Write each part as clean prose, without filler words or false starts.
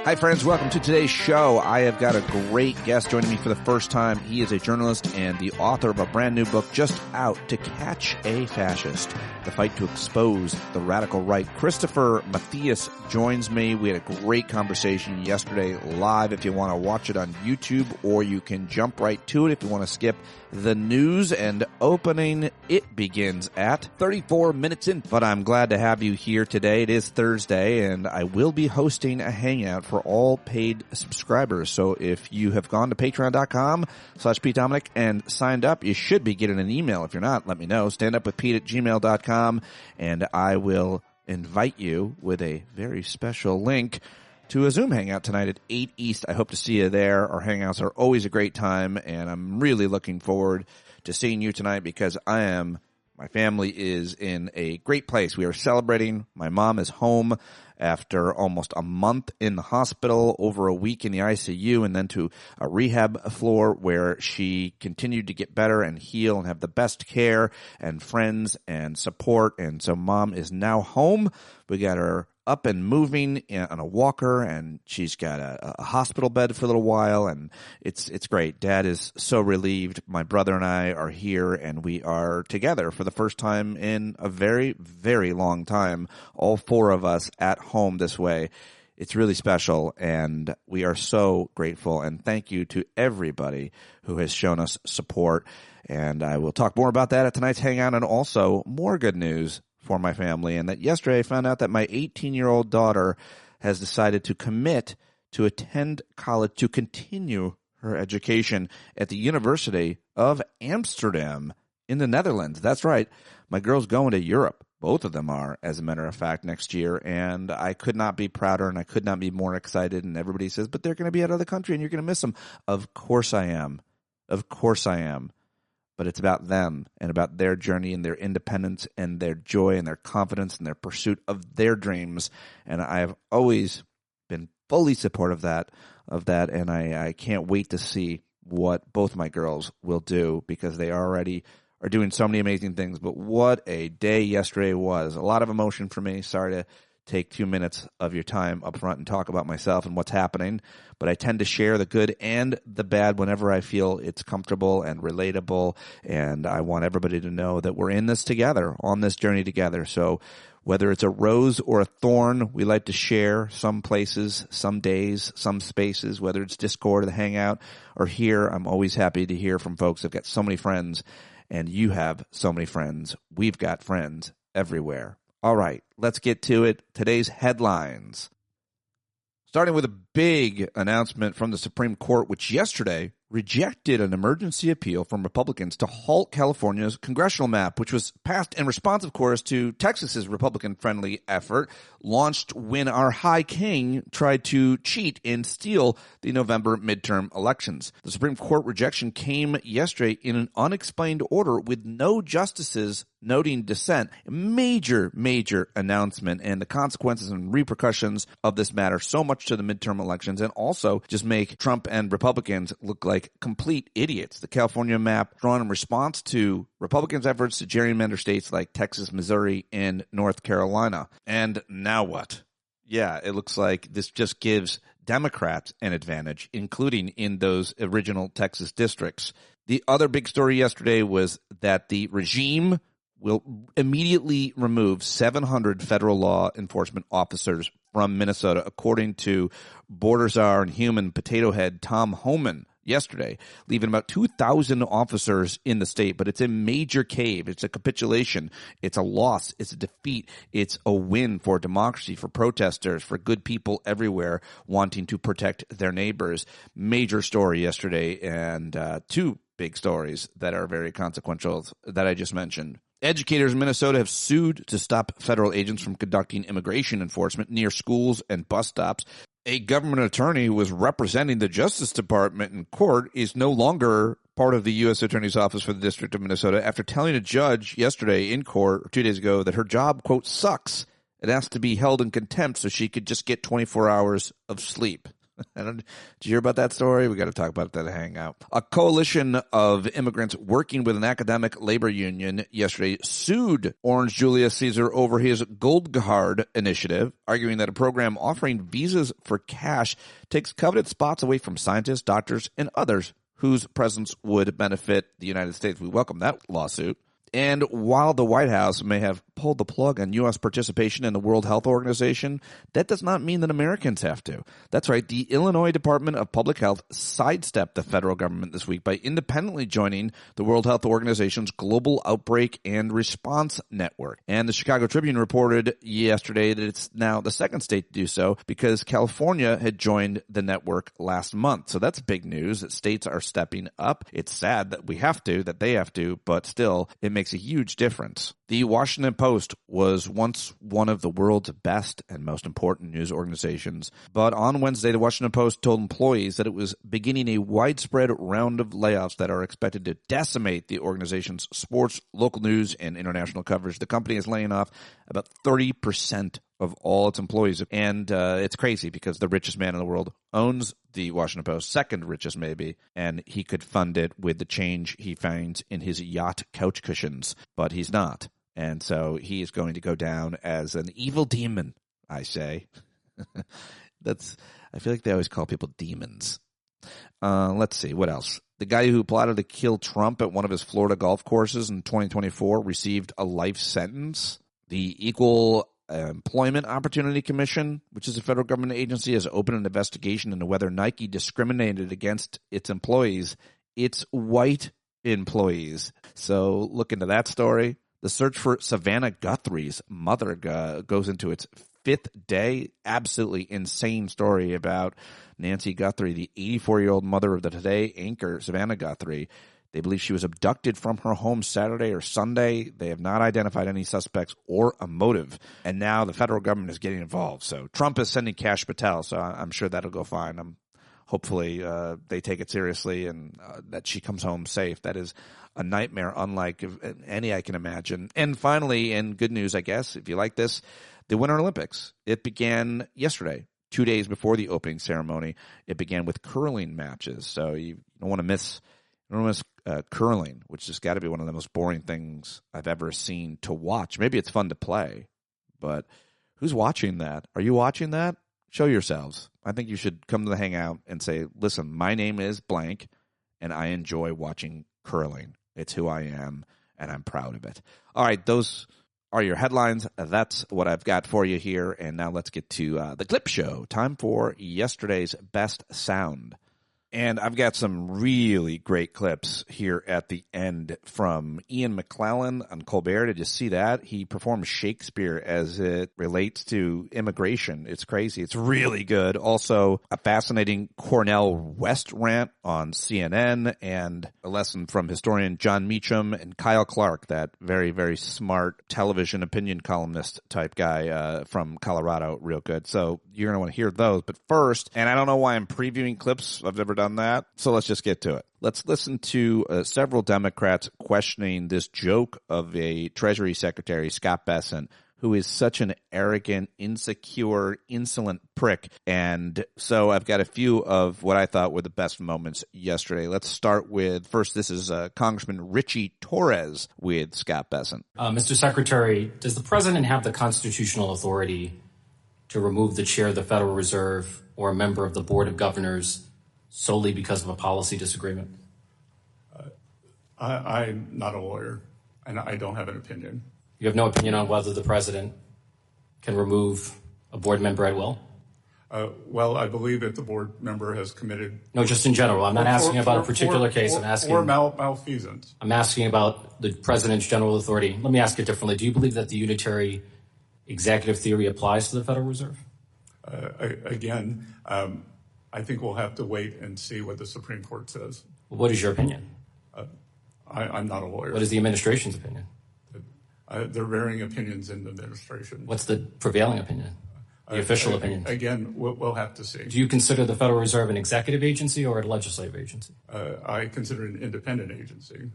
Hi, friends. Welcome to today's show. I have got a great guest joining me for the first time. He is a journalist and the author of a brand new book just out, To Catch a Fascist, the fight to expose the radical right. Christopher Mathias joins me. We had a great conversation yesterday live if you want to watch it on YouTube, or you can jump right to it if you want to skip the news and opening. It begins at 34 minutes in. But I'm glad to have you here today. It is Thursday, and I will be hosting a hangout for all paid subscribers. So if you have gone to patreon.com/PeteDominic and signed up, you should be getting an email. If you're not, let me know. StandUpWithPete@gmail.com, and I will invite you with a very special link to a Zoom hangout tonight at 8 East. I hope to see you there. Our hangouts are always a great time, and I'm really looking forward to seeing you tonight because my family is in a great place. We are celebrating. My mom is home after almost a month in the hospital, over a week in the ICU, and then to a rehab floor where she continued to get better and heal and have the best care and friends and support. And so mom is now home. We got her up and moving on a walker, and she's got a hospital bed for a little while, and it's great. Dad is so relieved. My brother and I are here, and we are together for the first time in a very, very long time, all four of us at home this way. It's really special, and we are so grateful, and thank you to everybody who has shown us support, and I will talk more about that at tonight's Hangout, and also more good news for my family, and that yesterday I found out that my 18-year-old daughter has decided to commit to attend college to continue her education at the University of Amsterdam in the Netherlands. That's right. My girl's going to Europe. Both of them are, as a matter of fact, next year, and I could not be prouder and I could not be more excited, and everybody says, but they're going to be out of the country and you're going to miss them. Of course I am. Of course I am. But it's about them and about their journey and their independence and their joy and their confidence and their pursuit of their dreams. And I have always been fully supportive of that. And I can't wait to see what both my girls will do, because they already are doing so many amazing things. But what a day yesterday was. A lot of emotion for me. Sorry to take 2 minutes of your time up front and talk about myself and what's happening, but I tend to share the good and the bad whenever I feel it's comfortable and relatable, and I want everybody to know that we're in this together, on this journey together. So whether it's a rose or a thorn, we like to share some places, some days, some spaces, whether it's Discord or the Hangout or here. I'm always happy to hear from folks. I've got so many friends, and you have so many friends. We've got friends everywhere. All right, let's get to it. Today's headlines. Starting with a big announcement from the Supreme Court, which yesterday rejected an emergency appeal from Republicans to halt California's congressional map, which was passed in response, of course, to Texas's Republican-friendly effort launched when our High King tried to cheat and steal the November midterm elections. The Supreme Court rejection came yesterday in an unexplained order with no justices noting dissent. A major, major announcement, and the consequences and repercussions of this matter so much to the midterm elections, and also just make Trump and Republicans look like complete idiots. The California map drawn in response to Republicans' efforts to gerrymander states like Texas, Missouri, and North Carolina. And now what? Yeah, it looks like this just gives Democrats an advantage, including in those original Texas districts. The other big story yesterday was that the regime will immediately remove 700 federal law enforcement officers from Minnesota, according to border czar and human potato head Tom Homan yesterday, leaving about 2,000 officers in the state. But it's a major cave. It's a capitulation. It's a loss. It's a defeat. It's a win for democracy, for protesters, for good people everywhere wanting to protect their neighbors. Major story yesterday, and two big stories that are very consequential that I just mentioned. Educators in Minnesota have sued to stop federal agents from conducting immigration enforcement near schools and bus stops. A government attorney who was representing the Justice Department in court is no longer part of the U.S. Attorney's Office for the District of Minnesota after telling a judge yesterday in court, or 2 days ago, that her job, quote, sucks. It has to be held in contempt so she could just get 24 hours of sleep. Did you hear about that story? We got to talk about that at Hangout. A coalition of immigrants working with an academic labor union yesterday sued Orange Julius Caesar over his Gold Card initiative, arguing that a program offering visas for cash takes coveted spots away from scientists, doctors, and others whose presence would benefit the United States. We welcome that lawsuit. And while the White House may have pulled the plug on U.S. participation in the World Health Organization, that does not mean that Americans have to. That's right. The Illinois Department of Public Health sidestepped the federal government this week by independently joining the World Health Organization's Global Outbreak and Response Network. And the Chicago Tribune reported yesterday that it's now the second state to do so because California had joined the network last month. So that's big news that states are stepping up. It's sad that we have to, that they have to, but still, it makes a huge difference. The Washington Post was once one of the world's best and most important news organizations, but on Wednesday, the Washington Post told employees that it was beginning a widespread round of layoffs that are expected to decimate the organization's sports, local news, and international coverage. The company is laying off about 30% of all its employees. And it's crazy because the richest man in the world owns the Washington Post, second richest maybe, and he could fund it with the change he finds in his yacht couch cushions, but he's not. And so he is going to go down as an evil demon, I say. I feel like they always call people demons. Let's see, what else? The guy who plotted to kill Trump at one of his Florida golf courses in 2024 received a life sentence. The Equal Employment Opportunity Commission, which is a federal government agency, has opened an investigation into whether Nike discriminated against its employees, its white employees. So look into that story. The search for Savannah Guthrie's mother goes into its fifth day. Absolutely insane story about Nancy Guthrie, the 84-year-old mother of the Today anchor, Savannah Guthrie. They believe she was abducted from her home Saturday or Sunday. They have not identified any suspects or a motive. And now the federal government is getting involved. So Trump is sending Kash Patel, so I'm sure that'll go fine. Hopefully they take it seriously and that she comes home safe. That is a nightmare unlike any I can imagine. And finally, and good news, I guess, if you like this, the Winter Olympics. It began yesterday, 2 days before the opening ceremony. It began with curling matches. So you don't want to miss curling, which has got to be one of the most boring things I've ever seen to watch. Maybe it's fun to play, but who's watching that? Are you watching that? Show yourselves. I think you should come to the Hangout and say, listen, my name is blank, and I enjoy watching curling. It's who I am, and I'm proud of it. All right, those are your headlines. That's what I've got for you here, and now let's get to the clip show. Time for yesterday's best sound. And I've got some really great clips here at the end from Ian McClellan on Colbert. Did you see that? He performs Shakespeare as it relates to immigration. It's crazy. It's really good. Also, a fascinating Cornell West rant on CNN and a lesson from historian John Meacham and Kyle Clark, that very, very smart television opinion columnist type guy from Colorado. Real good. So you're going to want to hear those. But first, and I don't know why I'm previewing clips. I've never done that. So let's just get to it. Let's listen to several Democrats questioning this joke of a Treasury Secretary, Scott Bessent, who is such an arrogant, insecure, insolent prick. And so I've got a few of what I thought were the best moments yesterday. Let's start with, first, this is Congressman Richie Torres with Scott Bessent. Mr. Secretary, does the president have the constitutional authority to remove the chair of the Federal Reserve or a member of the Board of Governors solely because of a policy disagreement? I'm not a lawyer, and I don't have an opinion. You have no opinion on whether the president can remove a board member at will? Well, I believe that the board member has committed... No, just in general. I'm not asking about a particular case. I'm asking... Or malfeasance. I'm asking about the president's general authority. Let me ask it differently. Do you believe that the unitary executive theory applies to the Federal Reserve? Again, I think we'll have to wait and see what the Supreme Court says. What is your opinion? I'm not a lawyer. What is the administration's opinion? There are varying opinions in the administration. What's the prevailing opinion? The official opinion? Again, we'll have to see. Do you consider the Federal Reserve an executive agency or a legislative agency? I consider it an independent agency.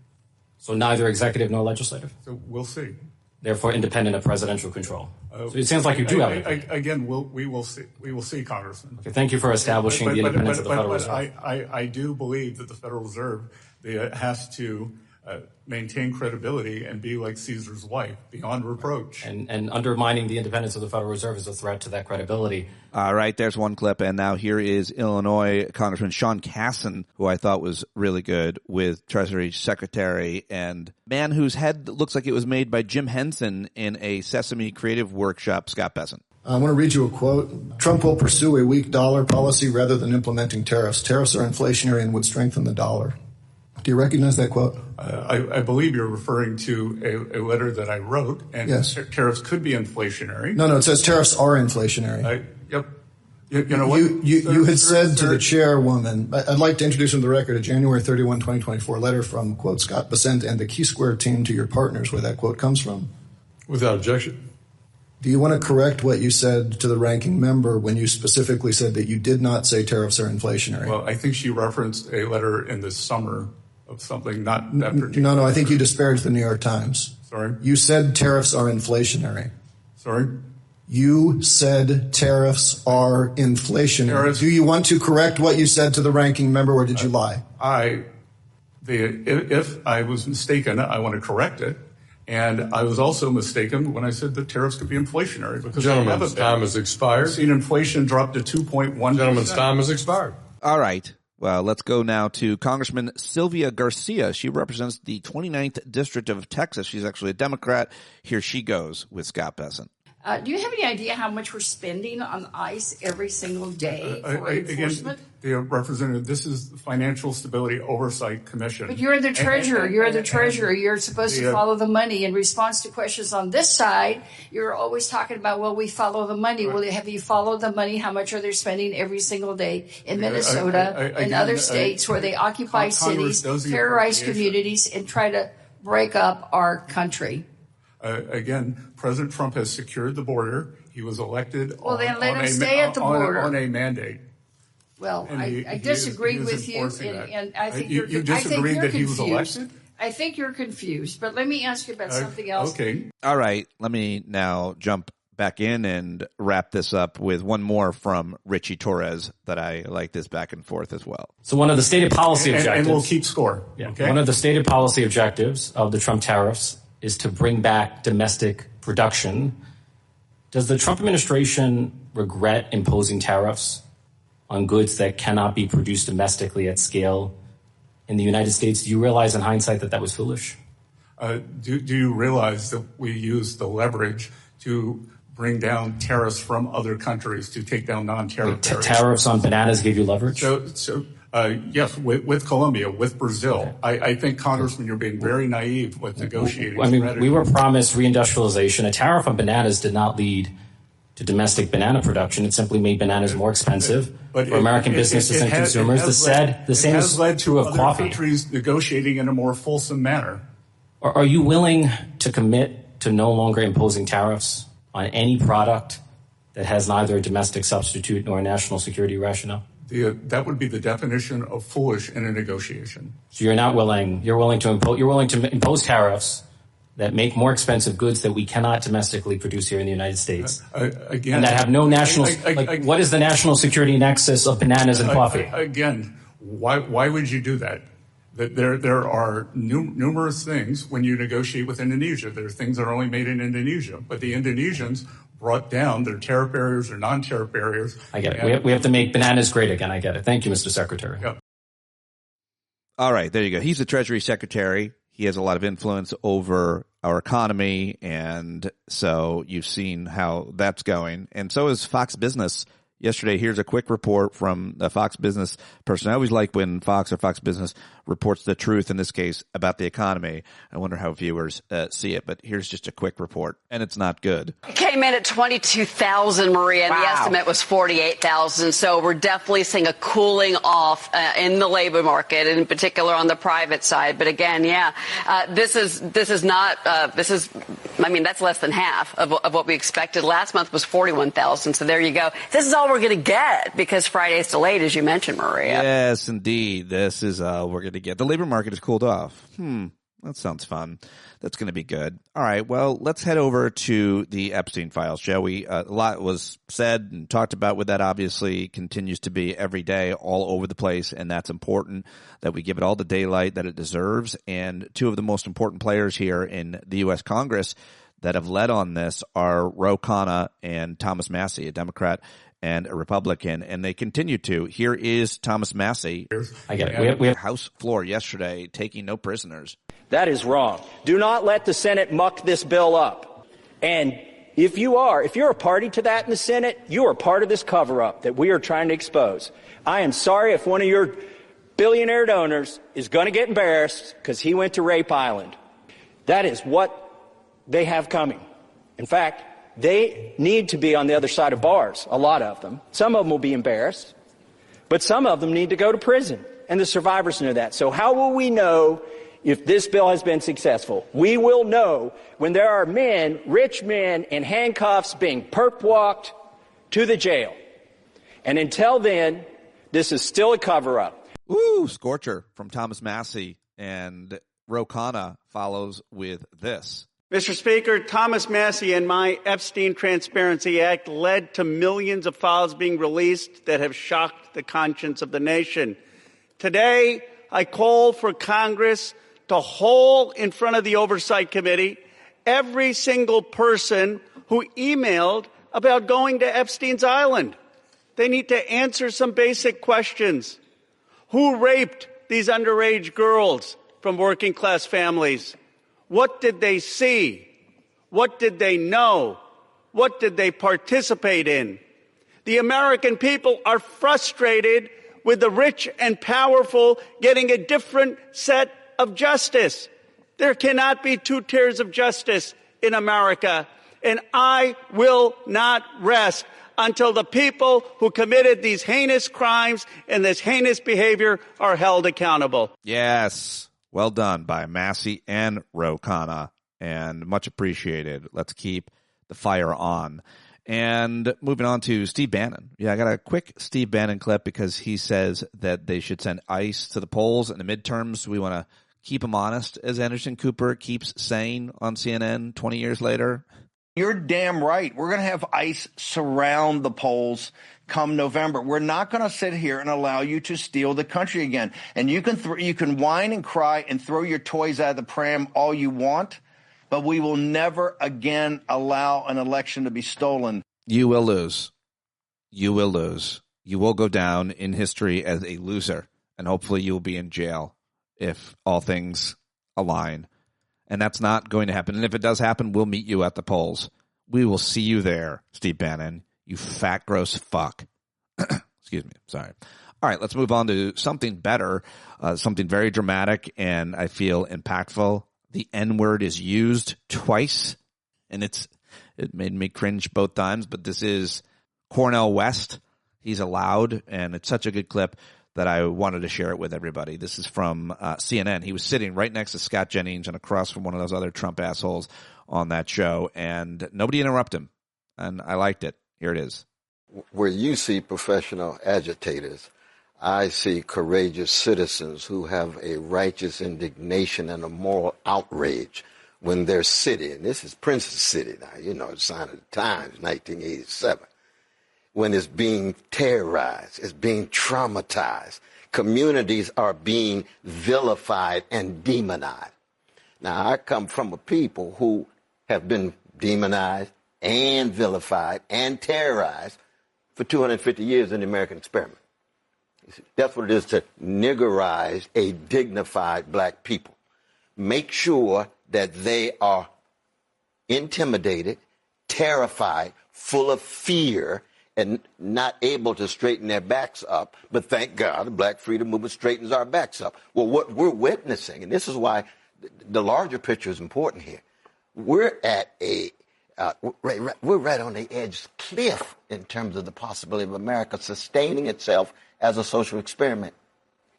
So neither executive nor legislative? So we'll see. therefore independent of presidential control. So it sounds like you do have it. Again, we will see, Congressman. Okay, thank you for establishing the independence of the Federal Reserve. I do believe that the Federal Reserve has to maintain credibility and be like Caesar's wife, beyond reproach. And undermining the independence of the Federal Reserve is a threat to that credibility. All right, there's one clip, and now here is Illinois Congressman Sean Cassen, who I thought was really good, with Treasury Secretary and man whose head looks like it was made by Jim Henson in a Sesame Creative Workshop, Scott Besson. I want to read you a quote. Trump will pursue a weak dollar policy rather than implementing tariffs. Tariffs are inflationary and would strengthen the dollar. Do you recognize that quote? I believe you're referring to a letter that I wrote, and yes. Tariffs could be inflationary. No, it says tariffs are inflationary. Yep. You know what? You had said to the chairwoman, I'd like to introduce into the record a January 31, 2024 letter from, quote, Scott Besant and the Key Square team to your partners, where that quote comes from. Without objection. Do you want to correct what you said to the ranking member when you specifically said that you did not say tariffs are inflationary? Well, I think she referenced a letter in the summer of something, not that particular. No, I think you disparaged the New York Times. Sorry? You said tariffs are inflationary. Sorry? You said tariffs are inflationary. Do you want to correct what you said to the ranking member, or did you lie? If I was mistaken, I want to correct it. And I was also mistaken when I said that tariffs could be inflationary. Because gentleman's time has expired. I've seen inflation drop to 2.1%. Gentleman's time has expired. All right. Well, let's go now to Congressman Sylvia Garcia. She represents the 29th District of Texas. She's actually a Democrat. Here she goes with Scott Besson. Do you have any idea how much we're spending on ICE every single day for enforcement? Again, Representative, this is the Financial Stability Oversight Commission. But you're the treasurer. You're the treasurer. You're supposed to follow the money. In response to questions on this side, you're always talking about, well, we follow the money. Well, have you followed the money? How much are they spending every single day in Minnesota and other states where they occupy cities, terrorize communities, and try to break up our country? Again, President Trump has secured the border. He was elected on a mandate. Well, I disagree with you, and I think you're confused. I think you're confused, but let me ask you about something else. Okay. All right. Let me now jump back in and wrap this up with one more from Richie Torres that I like this back and forth as well. So one of the stated policy objectives. And we'll keep score. Yeah. Okay? One of the stated policy objectives of the Trump tariffs is to bring back domestic production. Does the Trump administration regret imposing tariffs on goods that cannot be produced domestically at scale in the United States? Do you realize in hindsight that was foolish? Do you realize that we use the leverage to bring down tariffs from other countries to take down non-tariff tariffs? Tariffs on bananas gave you leverage? Yes, with Colombia, with Brazil. Okay. I think, Congressman, you're being very naive with negotiating. I mean, we were promised reindustrialization. A tariff on bananas did not lead to domestic banana production. It simply made bananas more expensive for American businesses and consumers. The same is true of coffee. Countries negotiating in a more fulsome manner. Are you willing to commit to no longer imposing tariffs on any product that has neither a domestic substitute nor a national security rationale? That would be the definition of foolish in a negotiation. So you're not willing. You're willing to impose tariffs that make more expensive goods that we cannot domestically produce here in the United States, again, and that have no national. What is the national security nexus of bananas and coffee? Again, why would you do that? There are numerous things when you negotiate with Indonesia. There are things that are only made in Indonesia, but the Indonesians brought down their tariff barriers or non-tariff barriers. I get it. We have to make bananas great again. I get it. Thank you, Mr. Secretary. Yep. All right, there you go. He's the Treasury Secretary. He has a lot of influence over our economy, and so you've seen how that's going. And so is Fox Business. Yesterday, here's a quick report from the Fox Business person. I always like when Fox or Fox Business reports the truth, in this case, about the economy. I wonder how viewers see it, but here's just a quick report, and it's not good. It came in at 22,000, Maria, and the estimate was 48,000. So we're definitely seeing a cooling off in the labor market, in particular on the private side. But again, this is that's less than half of what we expected. Last month was 41,000. So there you go. This is all we're going to get because Friday's delayed, as you mentioned, Maria. Yes, indeed. This is all we're going to get. The labor market has cooled off. That sounds fun. That's going to be good. All right. Well, let's head over to the Epstein files, shall we? A lot was said and talked about with that, obviously, continues to be every day all over the place. And that's important that we give it all the daylight that it deserves. And two of the most important players here in the U.S. Congress that have led on this are Ro Khanna and Thomas Massie, a Democrat and a Republican, and they continue to. Here is Thomas Massie. I get it. We have House floor yesterday taking no prisoners. That is wrong. Do not let the Senate muck this bill up. And if you're a party to that in the Senate, you are part of this cover-up that we are trying to expose. I am sorry if one of your billionaire donors is going to get embarrassed because he went to Rape Island. That is what they have coming. In fact, they need to be on the other side of bars, a lot of them. Some of them will be embarrassed, but some of them need to go to prison, and the survivors know that. So how will we know if this bill has been successful? We will know when there are men, rich men, in handcuffs being perp-walked to the jail. And until then, this is still a cover-up. Ooh, scorcher from Thomas Massie, and Ro Khanna follows with this. Mr. Speaker, Thomas Massie and my Epstein Transparency Act led to millions of files being released that have shocked the conscience of the nation. Today, I call for Congress to hold in front of the Oversight Committee every single person who emailed about going to Epstein's Island. They need to answer some basic questions. Who raped these underage girls from working class families? What did they see? What did they know? What did they participate in? The American people are frustrated with the rich and powerful getting a different set of justice. There cannot be two tiers of justice in America, and I will not rest until the people who committed these heinous crimes and this heinous behavior are held accountable. Yes. Well done by Massie and Ro Khanna, and much appreciated. Let's keep the fire on. And moving on to Steve Bannon. Yeah, I got a quick Steve Bannon clip because he says that they should send ICE to the polls in the midterms. We want to keep them honest, as Anderson Cooper keeps saying on CNN 20 years later. You're damn right. We're going to have ICE surround the polls come November. We're not going to sit here and allow you to steal the country again. And you can whine and cry and throw your toys out of the pram all you want, but we will never again allow an election to be stolen. You will lose. You will lose. You will go down in history as a loser, and hopefully you will be in jail if all things align. And that's not going to happen. And if it does happen, we'll meet you at the polls. We will see you there, Steve Bannon, you fat, gross fuck. Excuse me. Sorry. All right, let's move on to something better, something very dramatic and I feel impactful. The N-word is used twice, and it made me cringe both times, but this is Cornel West. He's allowed, and it's such a good clip that I wanted to share it with everybody. This is from CNN. He was sitting right next to Scott Jennings and across from one of those other Trump assholes on that show, and nobody interrupted him, and I liked it. Here it is. Where you see professional agitators, I see courageous citizens who have a righteous indignation and a moral outrage when their city, and this is Prince's city now, you know, it's Sign of the Times, 1987, when it's being terrorized, it's being traumatized. Communities are being vilified and demonized. Now, I come from a people who have been demonized and vilified and terrorized for 250 years in the American experiment. That's what it is to niggerize a dignified black people. Make sure that they are intimidated, terrified, full of fear, and not able to straighten their backs up. But thank God the Black Freedom Movement straightens our backs up. Well, what we're witnessing, and this is why the larger picture is important here, we're at we're right on the edge cliff in terms of the possibility of America sustaining itself as a social experiment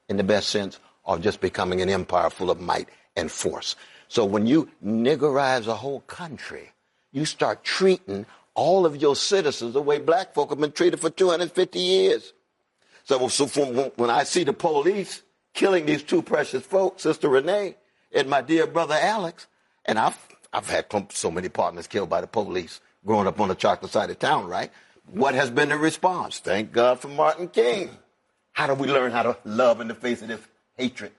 in the best sense of just becoming an empire full of might and force. So when you niggerize a whole country, you start treating all of your citizens the way black folk have been treated for 250 years. So when I see the police killing these two precious folks, Sister Renee, And my dear brother Alex, and I've had so many partners killed by the police growing up on the chocolate side of town, right? What has been the response? Thank God for Martin King. How do we learn how to love in the face of this hatred?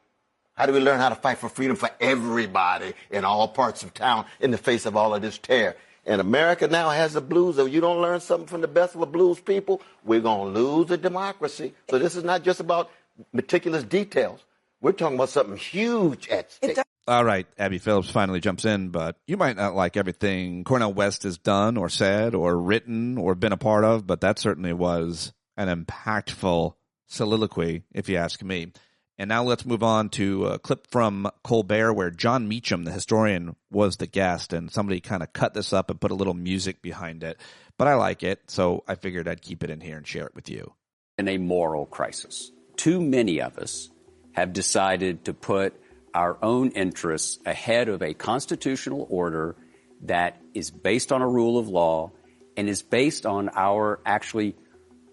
How do we learn how to fight for freedom for everybody in all parts of town in the face of all of this terror? And America now has the blues. If you don't learn something from the best of the blues people, we're going to lose the democracy. So this is not just about meticulous details. We're talking about something huge at stake. All right, Abby Phillips finally jumps in, but you might not like everything Cornel West has done or said or written or been a part of, but that certainly was an impactful soliloquy, if you ask me. And now let's move on to a clip from Colbert where John Meacham, the historian, was the guest, and somebody kind of cut this up and put a little music behind it. But I like it, so I figured I'd keep it in here and share it with you. In a moral crisis, too many of us have decided to put our own interests ahead of a constitutional order that is based on a rule of law and is based on our actually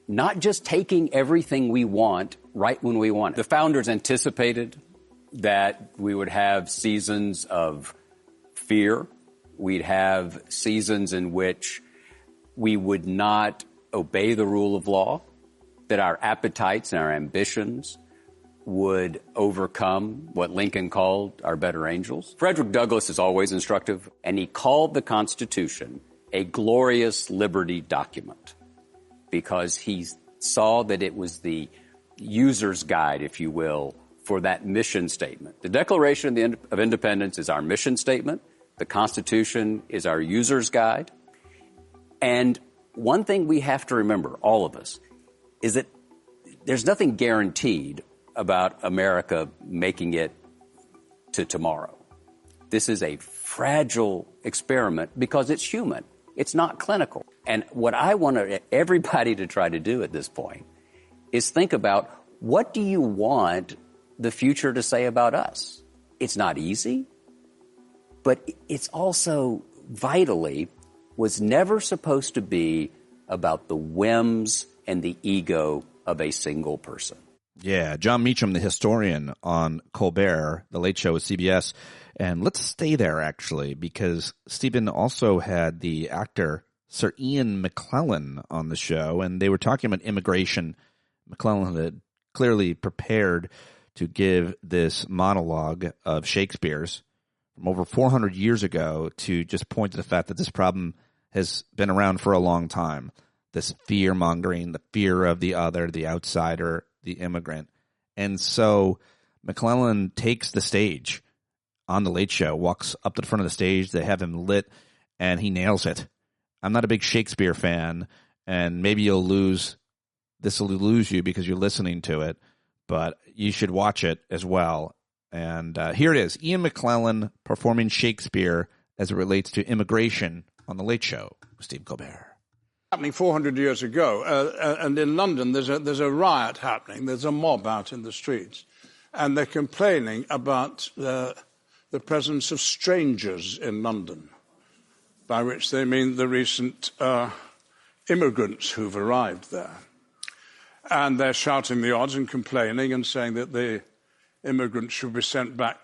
not just taking everything we want right when we want it. The founders anticipated that we would have seasons of fear. We'd have seasons in which we would not obey the rule of law, that our appetites and our ambitions would overcome what Lincoln called our better angels. Frederick Douglass is always instructive, and he called the Constitution a glorious liberty document because he saw that it was the user's guide, if you will, for that mission statement. The Declaration of Independence is our mission statement. The Constitution is our user's guide. And one thing we have to remember, all of us, is that there's nothing guaranteed about America making it to tomorrow. This is a fragile experiment because it's human. It's not clinical. And what I want everybody to try to do at this point is think about, what do you want the future to say about us? It's not easy, but it's also vitally was never supposed to be about the whims and the ego of a single person. Yeah, John Meacham, the historian on Colbert, The Late Show with CBS. And let's stay there, actually, because Stephen also had the actor Sir Ian McClellan on the show, and they were talking about immigration. McClellan had clearly prepared to give this monologue of Shakespeare's from over 400 years ago to just point to the fact that this problem has been around for a long time. This fear-mongering, the fear of the other, the outsider, the immigrant. And so McClellan takes the stage on The Late Show, walks up to the front of the stage. They have him lit, and he nails it. I'm not a big Shakespeare fan, and maybe this will lose you because you're listening to it, but you should watch it as well. And here it is, Ian McClellan performing Shakespeare as it relates to immigration on The Late Show with Stephen Colbert. Happening 400 years ago, and in London there's a riot happening. There's a mob out in the streets, and they're complaining about the presence of strangers in London, by which they mean the recent immigrants who've arrived there. And they're shouting the odds and complaining and saying that the immigrants should be sent back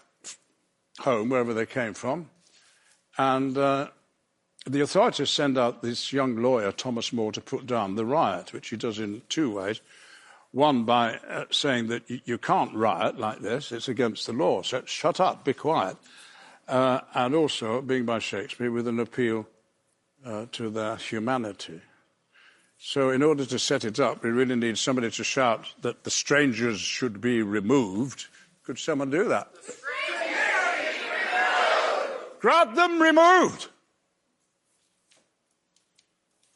home, wherever they came from. And the authorities send out this young lawyer, Thomas More, to put down the riot, which he does in two ways. One, by saying that you can't riot like this, it's against the law, so shut up, be quiet. And also, being by Shakespeare, with an appeal to their humanity. So in order to set it up, we really need somebody to shout that the strangers should be removed. Could someone do that? The strangers be removed! Grant them removed!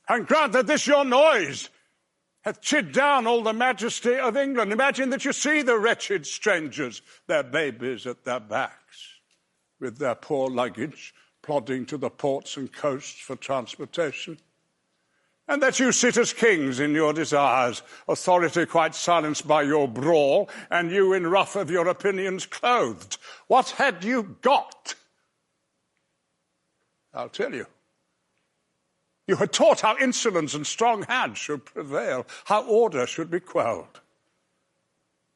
And grant that this your noise hath chid down all the majesty of England. Imagine that you see the wretched strangers, their babies at their backs, with their poor luggage, plodding to the ports and coasts for transportation. And that you sit as kings in your desires, authority quite silenced by your brawl, and you in ruff of your opinions clothed. What had you got? I'll tell you. You had taught how insolence and strong hand should prevail, how order should be quelled.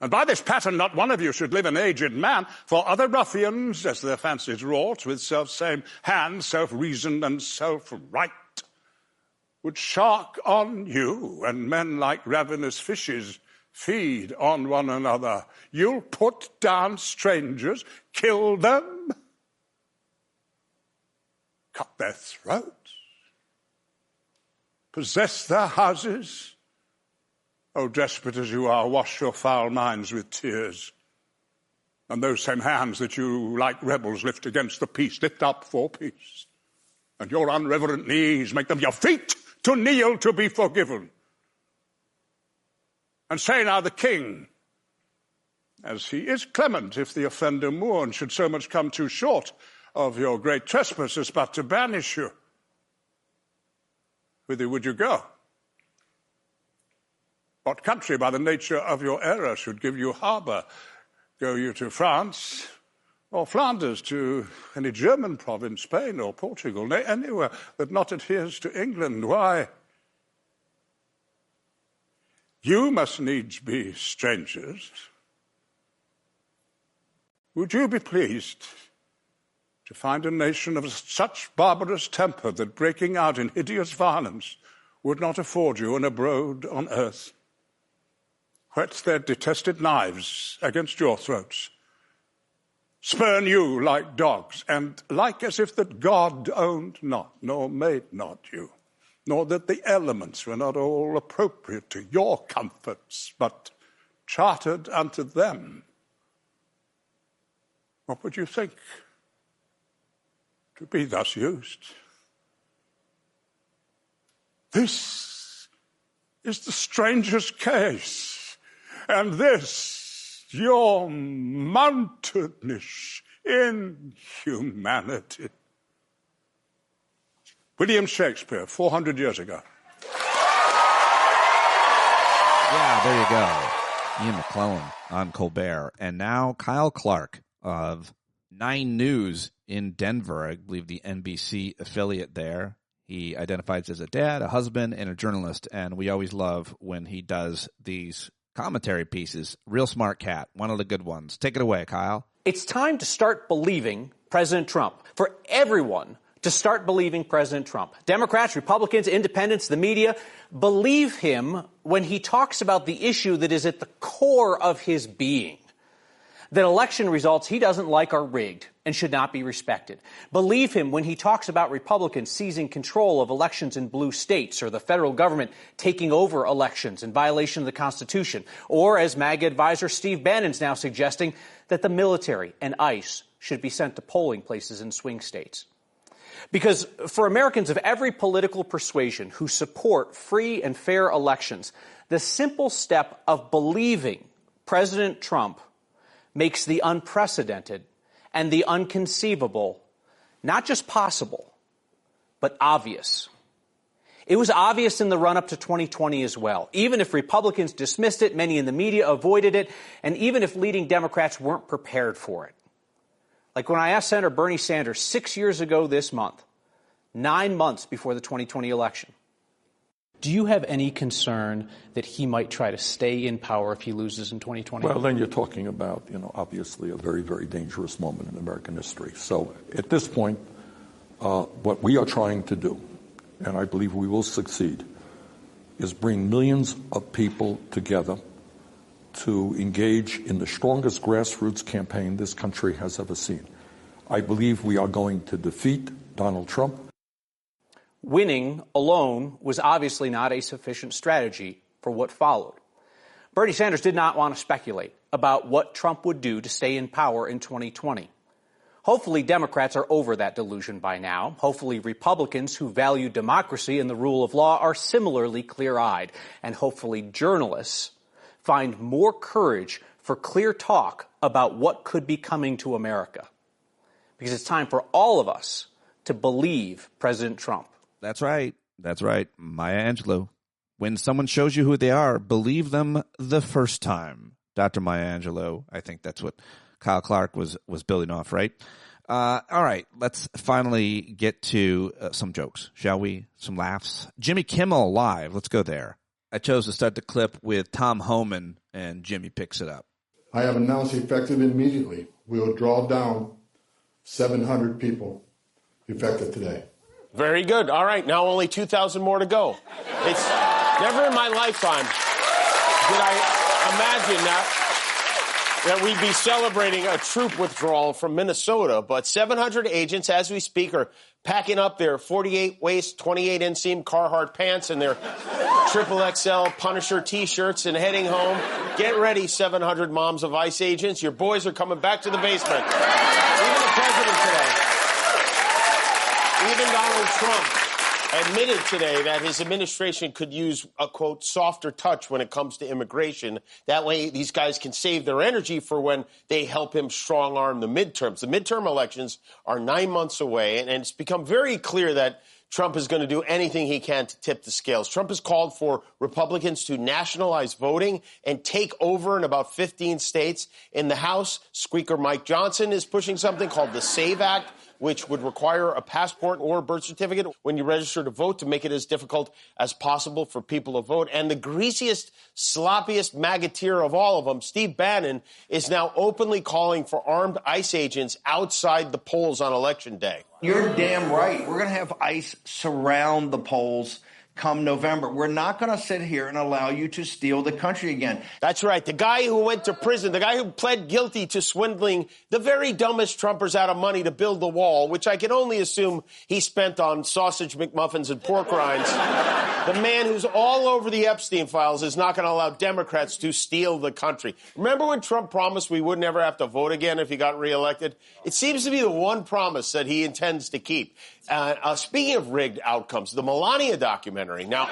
And by this pattern, not one of you should live an aged man, for other ruffians, as their fancies wrought, with self-same hand, self-reason, and self-right, would shark on you, and men like ravenous fishes feed on one another. You'll put down strangers, kill them, cut their throats, possess their houses. Oh, desperate as you are, wash your foul minds with tears. And those same hands that you, like rebels, lift against the peace, lift up for peace. And your unreverent knees, make them your feet to kneel to be forgiven. And say now the king, as he is clement, if the offender mourn, should so much come too short of your great trespasses, but to banish you. Whither would you go? What country, by the nature of your error, should give you harbour? Go you to France or Flanders, to any German province, Spain or Portugal, nay, anywhere that not adheres to England? Why? You must needs be strangers. Would you be pleased to find a nation of such barbarous temper that breaking out in hideous violence would not afford you an abode on earth? Whet their detested knives against your throats, spurn you like dogs, and like as if that God owned not, nor made not you, nor that the elements were not all appropriate to your comforts, but chartered unto them. What would you think to be thus used? This is the stranger's case. And this, your mountainish inhumanity. William Shakespeare, 400 years ago. Yeah, there you go. Ian McClellan on Colbert. And now Kyle Clark of 9 News in Denver, I believe the NBC affiliate there. He identifies as a dad, a husband, and a journalist. And we always love when he does these commentary pieces. Real smart cat. One of the good ones. Take it away, Kyle. It's time to start believing President Trump. For everyone to start believing President Trump. Democrats, Republicans, independents, the media, believe him when he talks about the issue that is at the core of his being. That election results he doesn't like are rigged and should not be respected. Believe him when he talks about Republicans seizing control of elections in blue states or the federal government taking over elections in violation of the Constitution. Or, as MAGA advisor Steve Bannon's now suggesting, that the military and ICE should be sent to polling places in swing states. Because for Americans of every political persuasion who support free and fair elections, the simple step of believing President Trump makes the unprecedented and the unconceivable not just possible, but obvious. It was obvious in the run-up to 2020 as well. Even if Republicans dismissed it, many in the media avoided it, and even if leading Democrats weren't prepared for it. Like when I asked Senator Bernie Sanders 6 years ago this month, 9 months before the 2020 election, do you have any concern that he might try to stay in power if he loses in 2020? Well, then you're talking about, obviously a very, very dangerous moment in American history. So at this point, what we are trying to do, and I believe we will succeed, is bring millions of people together to engage in the strongest grassroots campaign this country has ever seen. I believe we are going to defeat Donald Trump. Winning alone was obviously not a sufficient strategy for what followed. Bernie Sanders did not want to speculate about what Trump would do to stay in power in 2020. Hopefully Democrats are over that delusion by now. Hopefully Republicans who value democracy and the rule of law are similarly clear-eyed. And hopefully journalists find more courage for clear talk about what could be coming to America. Because it's time for all of us to believe President Trump. That's right. That's right. Maya Angelou. When someone shows you who they are, believe them the first time. Dr. Maya Angelou. I think that's what Kyle Clark was building off, right? All right. Let's finally get to some jokes, shall we? Some laughs. Jimmy Kimmel Live. Let's go there. I chose to start the clip with Tom Homan, and Jimmy picks it up. I have announced effective immediately, we will draw down 700 people effective today. Very good. All right, now only 2,000 more to go. It's never in my lifetime did I imagine that we'd be celebrating a troop withdrawal from Minnesota, but 700 agents, as we speak, are packing up their 48 waist, 28 inseam Carhartt pants and their XXL Punisher T-shirts and heading home. Get ready, 700 moms of ICE agents. Your boys are coming back to the basement. Even the president today, even Donald Trump, admitted today that his administration could use a, quote, softer touch when it comes to immigration. That way these guys can save their energy for when they help him strong-arm the midterms. The midterm elections are 9 months away, and it's become very clear that Trump is going to do anything he can to tip the scales. Trump has called for Republicans to nationalize voting and take over in about 15 states. In the House, Speaker Mike Johnson is pushing something called the SAVE Act, which would require a passport or a birth certificate when you register to vote to make it as difficult as possible for people to vote. And the greasiest, sloppiest magateer of all of them, Steve Bannon, is now openly calling for armed ICE agents outside the polls on Election Day. You're damn right. We're going to have ICE surround the polls come November. We're not going to sit here and allow you to steal the country again. That's right. The guy who went to prison, the guy who pled guilty to swindling the very dumbest Trumpers out of money to build the wall, which I can only assume he spent on sausage McMuffins and pork rinds. The man who's all over the Epstein files is not going to allow Democrats to steal the country. Remember when Trump promised we would never have to vote again if he got reelected? It seems to be the one promise that he intends to keep. Speaking of rigged outcomes, the Melania documentary. Now,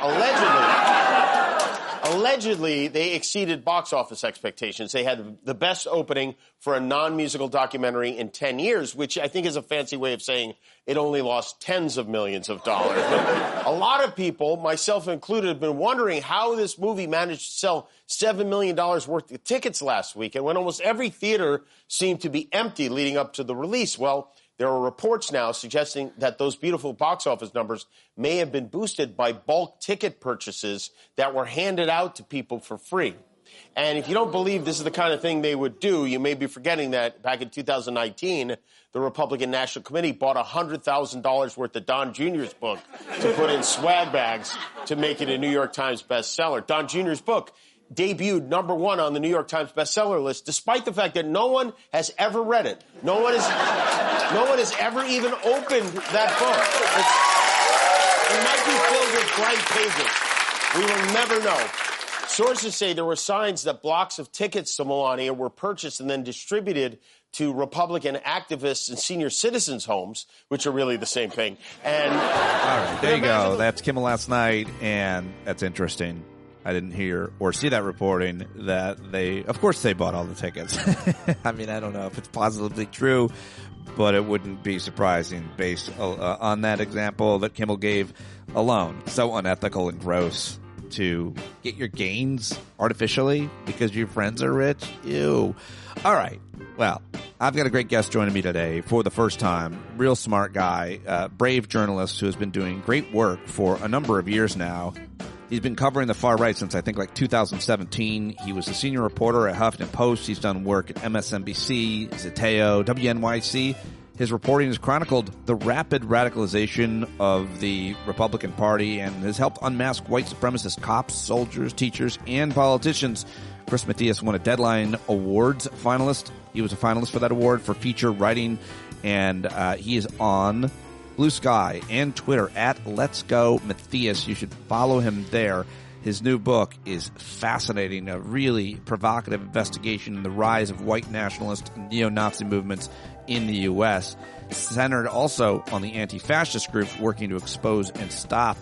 allegedly, they exceeded box office expectations. They had the best opening for a non-musical documentary in 10 years, which I think is a fancy way of saying it only lost tens of millions of dollars. But a lot of people, myself included, have been wondering how this movie managed to sell $7 million worth of tickets last week, and when almost every theater seemed to be empty leading up to the release. Well, there are reports now suggesting that those beautiful box office numbers may have been boosted by bulk ticket purchases that were handed out to people for free. And if you don't believe this is the kind of thing they would do, you may be forgetting that back in 2019, the Republican National Committee bought $100,000 worth of Don Jr.'s book to put in swag bags to make it a New York Times bestseller. Don Jr.'s book debuted #1 on the New York Times bestseller list, despite the fact that no one has ever read it. No one has ever even opened that book. It might be filled with blank pages. We will never know. Sources say there were signs that blocks of tickets to Melania were purchased and then distributed to Republican activists and senior citizens' homes, which are really the same thing. And all right, there you go. That's Kimmel last night, and that's interesting. I didn't hear or see that reporting that of course they bought all the tickets. I mean, I don't know if it's positively true, but it wouldn't be surprising based on that example that Kimmel gave alone. So unethical and gross to get your gains artificially because your friends are rich. Ew. All right. Well, I've got a great guest joining me today for the first time. Real smart guy, brave journalist who has been doing great work for a number of years now. He's been covering the far right since I think like 2017. He was a senior reporter at HuffPost. He's done work at MSNBC, Zeteo, WNYC. His reporting has chronicled the rapid radicalization of the Republican Party and has helped unmask white supremacist cops, soldiers, teachers, and politicians. Chris Mathias won a Deadline Awards finalist. He was a finalist for that award for feature writing, and he is on BlueSky and Twitter at Let's Go Mathias. You should follow him there. His new book is fascinating, a really provocative investigation in the rise of white nationalist and neo-Nazi movements in the U.S., centered also on the anti-fascist groups working to expose and stop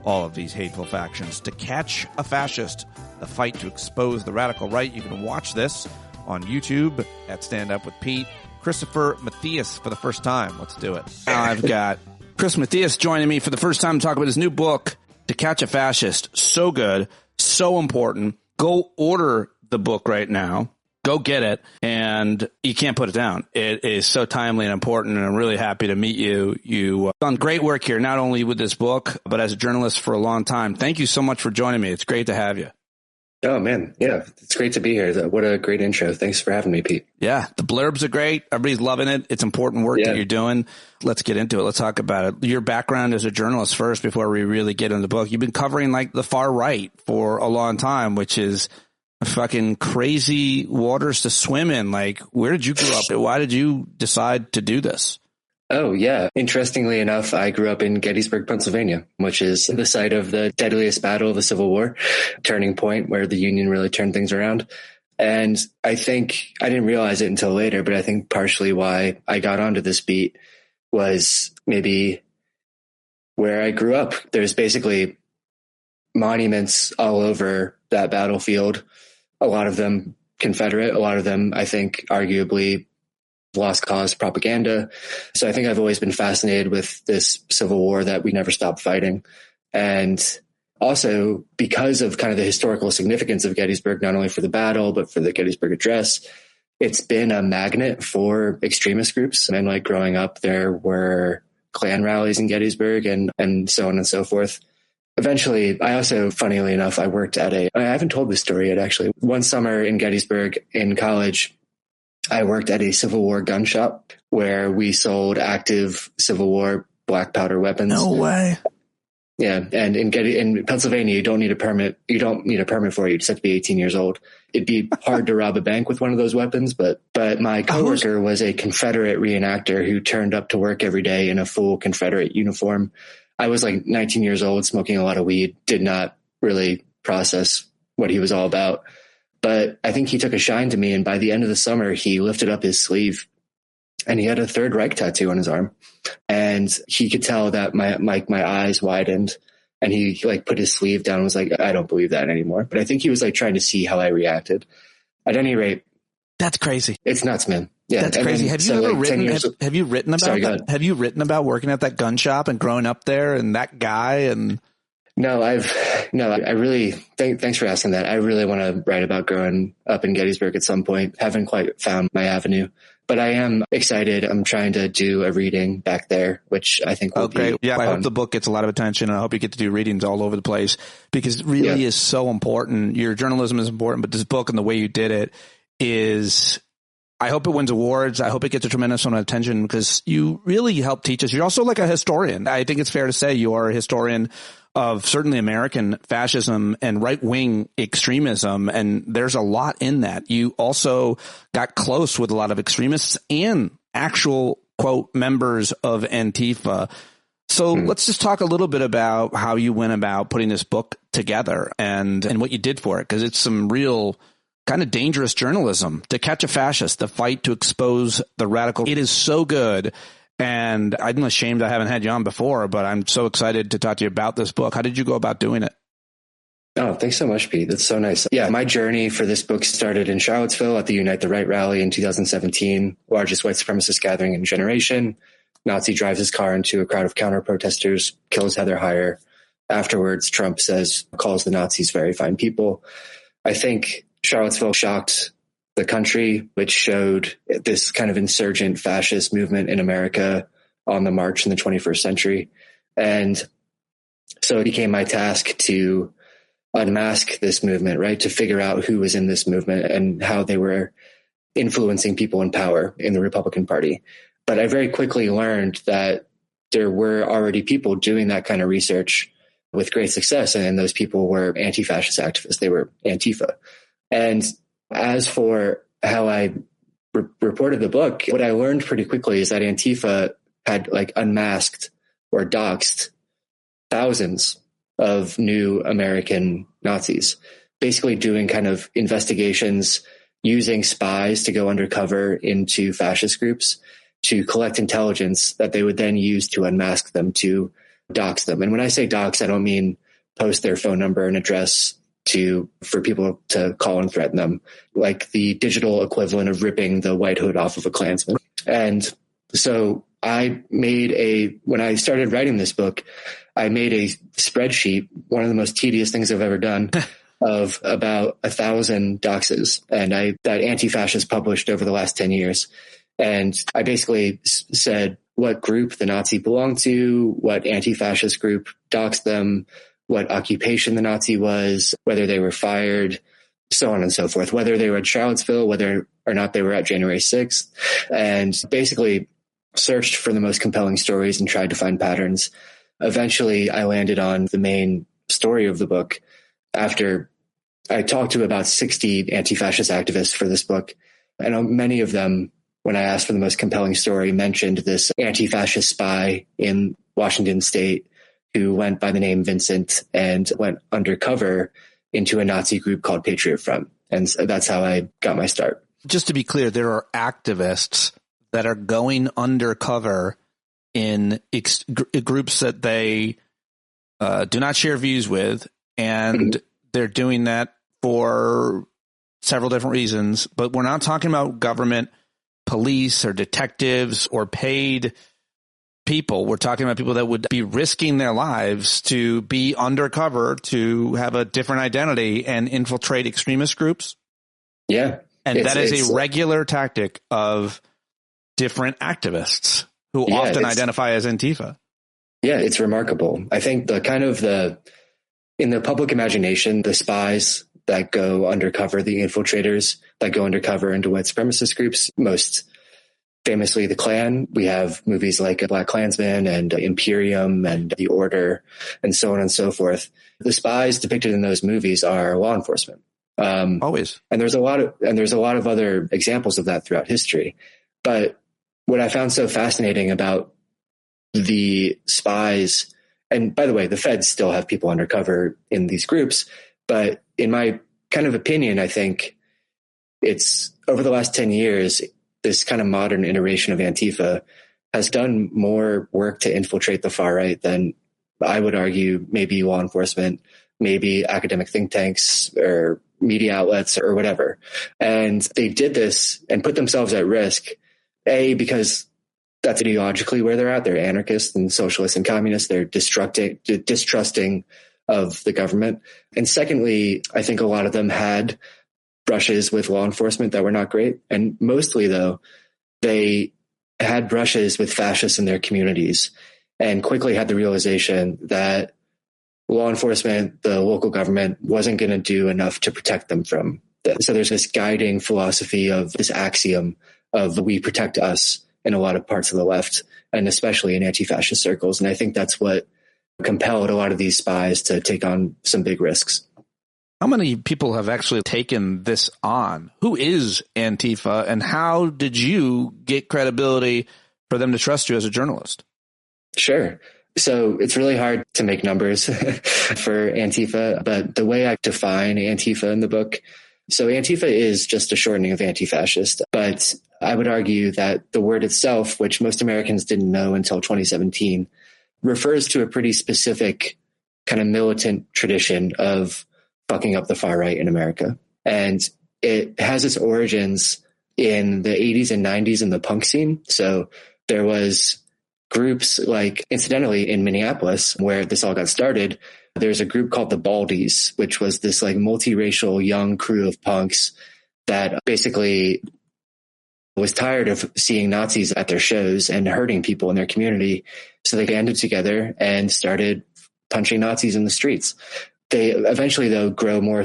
all of these hateful factions. To Catch a Fascist, the fight to expose the radical right. You can watch this on YouTube at Stand Up with Pete. Christopher Mathias for the first time. Let's do it. Now I've got Chris Mathias joining me for the first time to talk about his new book, To Catch a Fascist. So good, so important. Go order the book right now. Go get it, and you can't put it down. It is so timely and important, and I'm really happy to meet you. You've done great work here, not only with this book, but as a journalist for a long time. Thank you so much for joining me. It's great to have you. Oh, man. Yeah, it's great to be here. What a great intro. Thanks for having me, Pete. Yeah, the blurbs are great. Everybody's loving it. It's important work that you're doing. Let's get into it. Let's talk about it. Your background as a journalist first before we really get into the book. You've been covering like the far right for a long time, which is fucking crazy waters to swim in. Like, where did you grow up? Why did you decide to do this? Oh, yeah. Interestingly enough, I grew up in Gettysburg, Pennsylvania, which is the site of the deadliest battle of the Civil War, turning point where the Union really turned things around. And I think I didn't realize it until later, but I think partially why I got onto this beat was maybe where I grew up. There's basically monuments all over that battlefield, a lot of them Confederate, a lot of them, I think, arguably lost cause propaganda. So I think I've always been fascinated with this Civil War that we never stopped fighting. And also because of kind of the historical significance of Gettysburg, not only for the battle, but for the Gettysburg Address, it's been a magnet for extremist groups. And like growing up, there were Klan rallies in Gettysburg and so on and so forth. Eventually, I also, funnily enough, I worked at I haven't told this story yet, actually. One summer in Gettysburg in college, I worked at a Civil War gun shop where we sold active Civil War black powder weapons. No way. Yeah. And in Pennsylvania, you don't need a permit. You don't need a permit for it. You just have to be 18 years old. It'd be hard to rob a bank with one of those weapons. But my coworker was a Confederate reenactor who turned up to work every day in a full Confederate uniform. I was like 19 years old, smoking a lot of weed, did not really process what he was all about. But I think he took a shine to me. And by the end of the summer, he lifted up his sleeve and he had a Third Reich tattoo on his arm. And he could tell that my eyes widened and he like put his sleeve down and was like, I don't believe that anymore. But I think he was like trying to see how I reacted. At any rate. That's crazy. It's nuts, man. Yeah. That's crazy. Have you ever written, have you written about that? Have you written about working at that gun shop and growing up there and that guy and... No, I really, thanks for asking that. I really want to write about growing up in Gettysburg at some point. Haven't quite found my avenue, but I am excited. I'm trying to do a reading back there, which I think will be Yeah, fun. I hope the book gets a lot of attention. And I hope you get to do readings all over the place because it really is so important. Your journalism is important, but this book and the way you did it is... I hope it wins awards. I hope it gets a tremendous amount of attention because you really help teach us. You're also like a historian. I think it's fair to say you are a historian of certainly American fascism and right-wing extremism. And there's a lot in that. You also got close with a lot of extremists and actual, quote, members of Antifa. So let's just talk a little bit about how you went about putting this book together and what you did for it, because it's some real kind of dangerous journalism. To Catch a Fascist, the fight to expose the radical. It is so good. And I'm ashamed I haven't had you on before, but I'm so excited to talk to you about this book. How did you go about doing it? Oh, thanks so much, Pete. That's so nice. Yeah, my journey for this book started in Charlottesville at the Unite the Right rally in 2017, largest white supremacist gathering in a generation. Nazi drives his car into a crowd of counter-protesters, kills Heather Heyer. Afterwards, Trump calls the Nazis very fine people. I think Charlottesville shocked the country, which showed this kind of insurgent fascist movement in America on the march in the 21st century. And so it became my task to unmask this movement, right? To figure out who was in this movement and how they were influencing people in power in the Republican Party. But I very quickly learned that there were already people doing that kind of research with great success. And those people were anti-fascist activists. They were Antifa. And as for how I reported the book, what I learned pretty quickly is that Antifa had like unmasked or doxed thousands of new American Nazis, basically doing kind of investigations, using spies to go undercover into fascist groups to collect intelligence that they would then use to unmask them, to dox them. And when I say dox, I don't mean post their phone number and address for people to call and threaten them, like the digital equivalent of ripping the white hood off of a Klansman. And so when I started writing this book, I made a spreadsheet, one of the most tedious things I've ever done, of about 1,000 doxes. And that anti-fascist published over the last 10 years. And I basically said what group the Nazi belonged to, what anti-fascist group doxed them, what occupation the Nazi was, whether they were fired, so on and so forth, whether they were at Charlottesville, whether or not they were at January 6th, and basically searched for the most compelling stories and tried to find patterns. Eventually, I landed on the main story of the book after I talked to about 60 anti-fascist activists for this book. And many of them, when I asked for the most compelling story, mentioned this anti-fascist spy in Washington state who went by the name Vincent and went undercover into a Nazi group called Patriot Front. And so that's how I got my start. Just to be clear, there are activists that are going undercover in groups that they do not share views with, and they're doing that for several different reasons. But we're not talking about government, police, or detectives, or paid people. We're talking about people that would be risking their lives to be undercover, to have a different identity and infiltrate extremist groups. Yeah. And that is a regular tactic of different activists who often identify as Antifa. Yeah, it's remarkable. I think in the public imagination, the spies that go undercover, the infiltrators that go undercover into white supremacist groups, most famously the Klan. We have movies like Black Klansman and Imperium and The Order and so on and so forth. The spies depicted in those movies are law enforcement. Always. And there's a lot of other examples of that throughout history. But what I found so fascinating about the spies, and by the way, the feds still have people undercover in these groups, but in my kind of opinion, I think it's over the last 10 years, this kind of modern iteration of Antifa has done more work to infiltrate the far right than I would argue maybe law enforcement, maybe academic think tanks or media outlets or whatever. And they did this and put themselves at risk, because that's ideologically where they're at. They're anarchists and socialists and communists. They're distrusting of the government. And secondly, I think a lot of them had brushes with law enforcement that were not great. And mostly, though, they had brushes with fascists in their communities and quickly had the realization that law enforcement, the local government, wasn't going to do enough to protect them from this. So there's this guiding philosophy of this axiom of we protect us in a lot of parts of the left, and especially in anti-fascist circles. And I think that's what compelled a lot of these spies to take on some big risks. How many people have actually taken this on? Who is Antifa, and how did you get credibility for them to trust you as a journalist? Sure. So it's really hard to make numbers for Antifa, but the way I define Antifa in the book, so Antifa is just a shortening of anti-fascist, but I would argue that the word itself, which most Americans didn't know until 2017, refers to a pretty specific kind of militant tradition of fucking up the far right in America. And it has its origins in the 80s and 90s in the punk scene. So there was groups like, incidentally, in Minneapolis, where this all got started, there's a group called the Baldies, which was this like multiracial young crew of punks that basically was tired of seeing Nazis at their shows and hurting people in their community. So they banded together and started punching Nazis in the streets. They eventually, though, grow more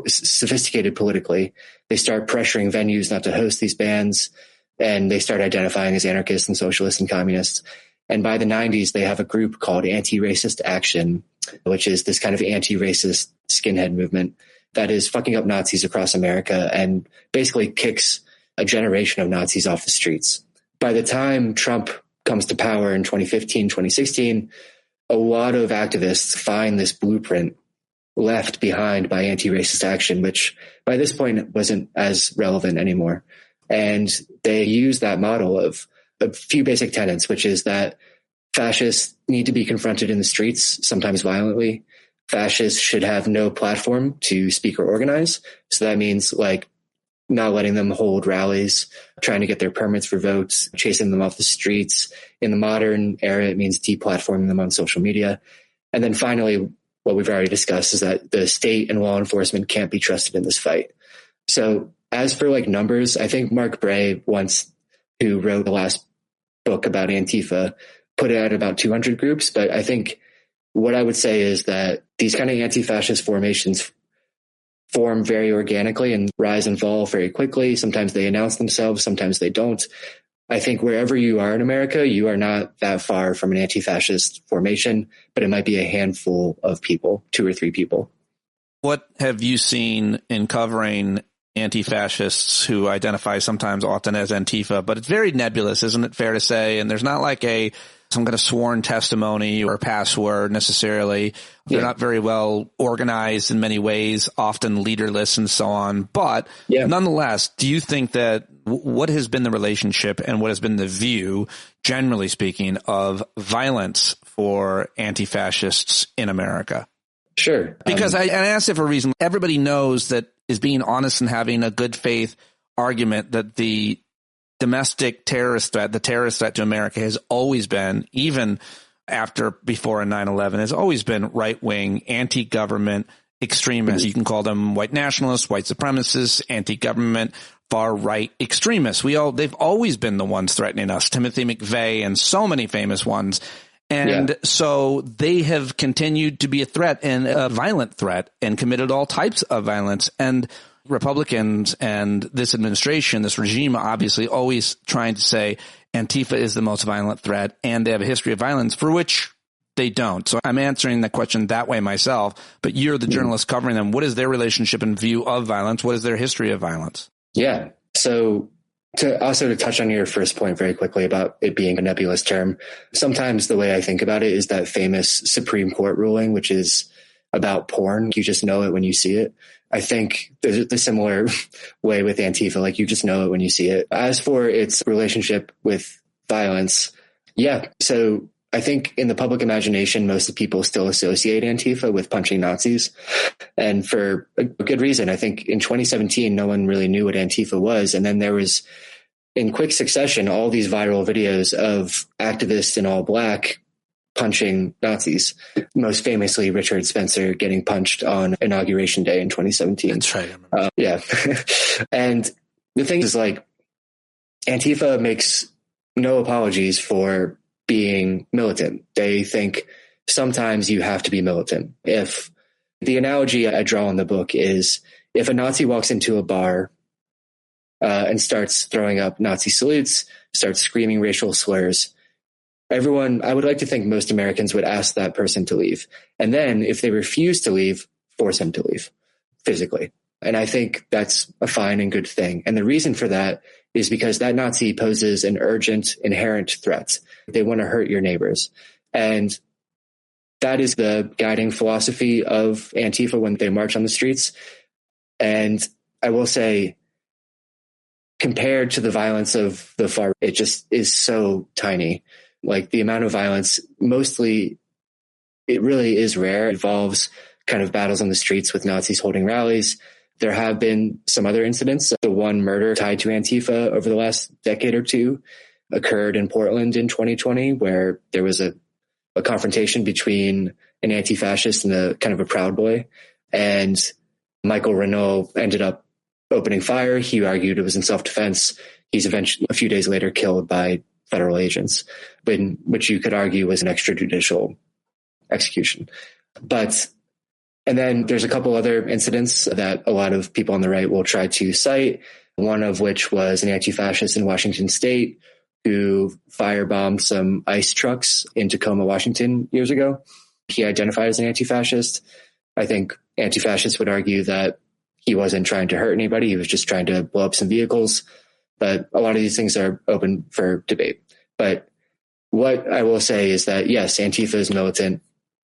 sophisticated politically. They start pressuring venues not to host these bands, and they start identifying as anarchists and socialists and communists. And by the 90s, they have a group called Anti-Racist Action, which is this kind of anti-racist skinhead movement that is fucking up Nazis across America and basically kicks a generation of Nazis off the streets. By the time Trump comes to power in 2015, 2016, a lot of activists find this blueprint left behind by Anti-Racist Action, which by this point wasn't as relevant anymore. And they use that model of a few basic tenets, which is that fascists need to be confronted in the streets, sometimes violently. Fascists should have no platform to speak or organize. So that means like not letting them hold rallies, trying to get their permits for votes, chasing them off the streets. In the modern era, it means deplatforming them on social media. And then finally, what we've already discussed is that the state and law enforcement can't be trusted in this fight. So as for like numbers, I think Mark Bray once, who wrote the last book about Antifa, put it at about 200 groups. But I think what I would say is that these kind of anti-fascist formations form very organically and rise and fall very quickly. Sometimes they announce themselves, sometimes they don't. I think wherever you are in America, you are not that far from an anti-fascist formation, but it might be a handful of people, 2 or 3 people. What have you seen in covering anti-fascists who identify sometimes often as Antifa, but it's very nebulous, isn't it fair to say? And there's not like some kind of sworn testimony or password necessarily. They're not very well organized in many ways, often leaderless and so on. But nonetheless, do you think that what has been the relationship and what has been the view, generally speaking, of violence for anti-fascists in America? Sure. Because I asked it for a reason. Everybody knows that is being honest and having a good faith argument that the domestic terrorist threat, the terrorist threat to America has always been, even before 9/11, has always been right-wing, anti-government extremists. You can call them white nationalists, white supremacists, anti-government, far-right extremists. They've always been the ones threatening us. Timothy McVeigh and so many famous ones. And so they have continued to be a threat and a violent threat and committed all types of violence. And Republicans and this administration, this regime, obviously always trying to say Antifa is the most violent threat and they have a history of violence, for which they don't. So I'm answering the question that way myself, but you're the journalist covering them. What is their relationship and view of violence? What is their history of violence? Yeah. So to touch on your first point very quickly about it being a nebulous term, sometimes the way I think about it is that famous Supreme Court ruling, which is about porn. You just know it when you see it. I think there's a similar way with Antifa, like you just know it when you see it. As for its relationship with violence, so I think in the public imagination, most of the people still associate Antifa with punching Nazis. And for a good reason. I think in 2017, no one really knew what Antifa was. And then there was, in quick succession, all these viral videos of activists in all black punching Nazis. Most famously, Richard Spencer getting punched on Inauguration Day in 2017. That's right. And the thing is, like, Antifa makes no apologies for being militant. They think sometimes you have to be militant. If the analogy I draw in the book is if a Nazi walks into a bar and starts throwing up Nazi salutes, starts screaming racial slurs, I would like to think most Americans would ask that person to leave. And then if they refuse to leave, force him to leave physically. And I think that's a fine and good thing. And the reason for that is because that Nazi poses an urgent, inherent threat. They want to hurt your neighbors. And that is the guiding philosophy of Antifa when they march on the streets. And I will say, compared to the violence of the far, it just is so tiny. Like the amount of violence, mostly, it really is rare. It involves kind of battles on the streets with Nazis holding rallies. There have been some other incidents. The one murder tied to Antifa over the last decade or two occurred in Portland in 2020, where there was a confrontation between an anti-fascist and a kind of a Proud Boy. And Michael Renault ended up opening fire. He argued it was in self-defense. He's eventually, a few days later, killed by federal agents, which you could argue was an extrajudicial execution. And then there's a couple other incidents that a lot of people on the right will try to cite, one of which was an anti-fascist in Washington State who firebombed some ICE trucks in Tacoma, Washington years ago. He identified as an anti-fascist. I think anti-fascists would argue that he wasn't trying to hurt anybody. He was just trying to blow up some vehicles. But a lot of these things are open for debate. But what I will say is that, yes, Antifa is militant.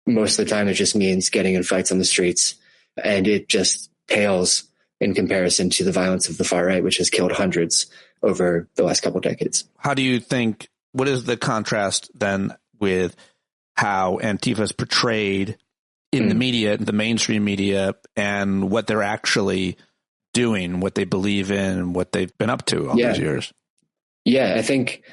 Most of the time, it just means getting in fights on the streets. And it just pales in comparison to the violence of the far right, which has killed hundreds over the last couple of decades. How do you think, what is the contrast then with how Antifa is portrayed in the media, the mainstream media, and what they're actually doing, what they believe in, what they've been up to all these years? Yeah, I think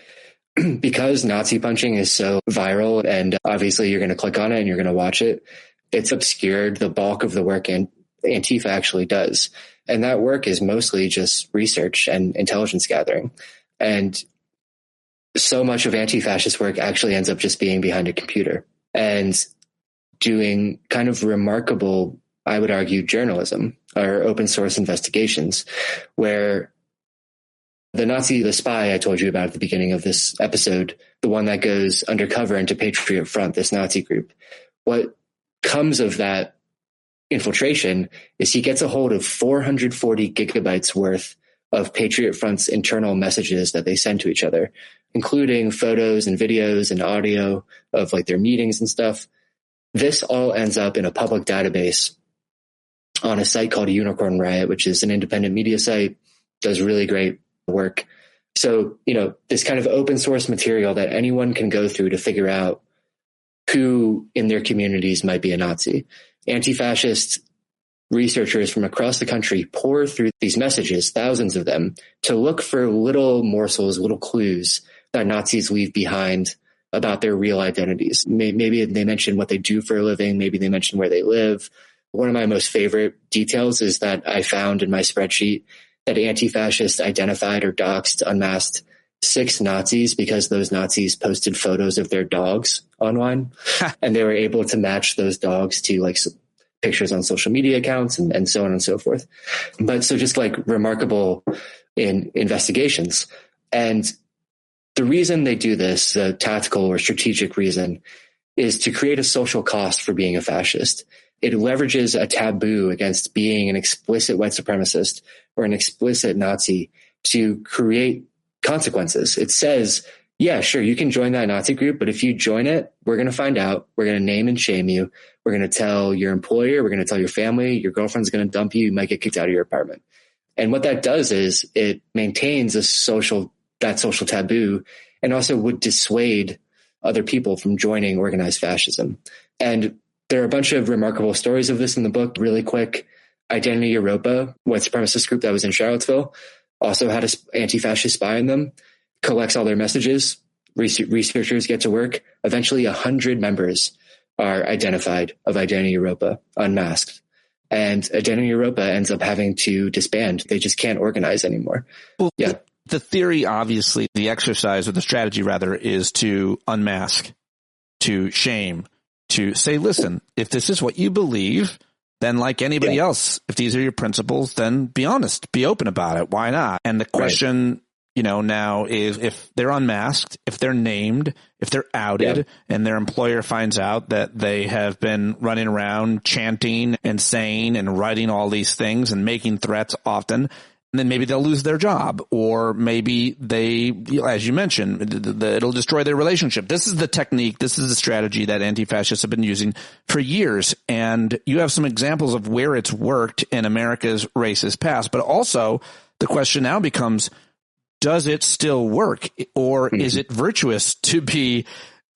because Nazi punching is so viral and obviously you're going to click on it and you're going to watch it, it's obscured the bulk of the work Antifa actually does. And that work is mostly just research and intelligence gathering. And so much of anti-fascist work actually ends up just being behind a computer. And doing kind of remarkable, I would argue, journalism or open source investigations, where the spy I told you about at the beginning of this episode, the one that goes undercover into Patriot Front, this Nazi group, what comes of that infiltration is he gets a hold of 440 gigabytes worth of Patriot Front's internal messages that they send to each other, including photos and videos and audio of like their meetings and stuff. This all ends up in a public database on a site called Unicorn Riot, which is an independent media site, does really great work. So, this kind of open source material that anyone can go through to figure out who in their communities might be a Nazi. Anti-fascist researchers from across the country pour through these messages, thousands of them, to look for little morsels, little clues that Nazis leave behind about their real identities. Maybe they mention what they do for a living. Maybe they mention where they live. One of my most favorite details is that I found in my spreadsheet that anti-fascists identified or doxed, unmasked 6 Nazis because those Nazis posted photos of their dogs online. And they were able to match those dogs to like pictures on social media accounts and so on and so forth. But so just like remarkable in investigations. And the reason they do this, the tactical or strategic reason, is to create a social cost for being a fascist. It leverages a taboo against being an explicit white supremacist or an explicit Nazi to create consequences. It says, yeah, sure, you can join that Nazi group, but if you join it, we're going to find out, we're going to name and shame you, we're going to tell your employer, we're going to tell your family, your girlfriend's going to dump you, you might get kicked out of your apartment. And what that does is it maintains that social taboo and also would dissuade other people from joining organized fascism. And there are a bunch of remarkable stories of this in the book. Really quick, Identity Europa, white supremacist group that was in Charlottesville, also had an anti-fascist spy in them, collects all their messages, researchers get to work. Eventually 100 members are identified of Identity Europa, unmasked. And Identity Europa ends up having to disband. They just can't organize anymore. Well, yeah. The theory, obviously, the exercise or the strategy rather, is to unmask, to shame, to say, listen, if this is what you believe, then like anybody else, if these are your principles, then be honest, be open about it. Why not? And the question, now is if they're unmasked, if they're named, if they're outed, and their employer finds out that they have been running around chanting and saying and writing all these things and making threats often, and then maybe they'll lose their job, or maybe they, as you mentioned, it'll destroy their relationship. This is the technique. This is the strategy that anti-fascists have been using for years. And you have some examples of where it's worked in America's racist past. But also the question now becomes, does it still work, or is it virtuous to be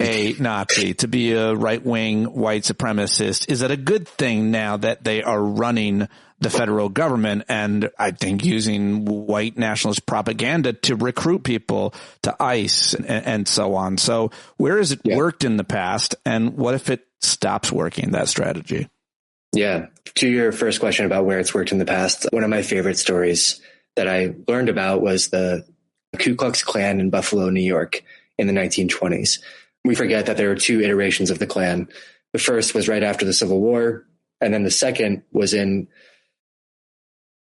a Nazi, to be a right-wing white supremacist? Is it a good thing now that they are running the federal government and I think using white nationalist propaganda to recruit people to ICE and so on? So where has it worked in the past, and what if it stops working, that strategy? Yeah. To your first question about where it's worked in the past, one of my favorite stories that I learned about was the Ku Klux Klan in Buffalo, New York in the 1920s. We forget that there were 2 iterations of the Klan. The first was right after the Civil War, and then the second was in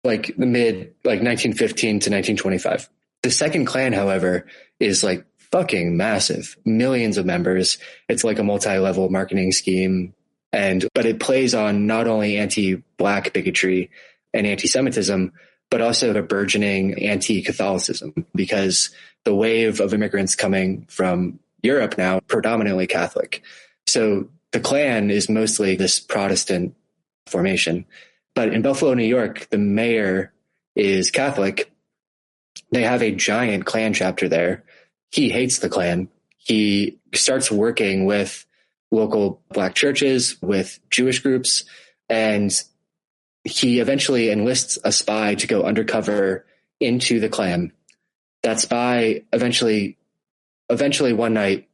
like the mid 1915 to 1925. The second Klan, however, is like fucking massive, millions of members. It's like a multi-level marketing scheme, but it plays on not only anti-Black bigotry and anti-Semitism, but also the burgeoning anti-Catholicism, because the wave of immigrants coming from Europe now, predominantly Catholic. So the Klan is mostly this Protestant formation. But in Buffalo, New York, the mayor is Catholic. They have a giant Klan chapter there. He hates the Klan. He starts working with local Black churches, with Jewish groups, and he eventually enlists a spy to go undercover into the Klan. That spy eventually one night,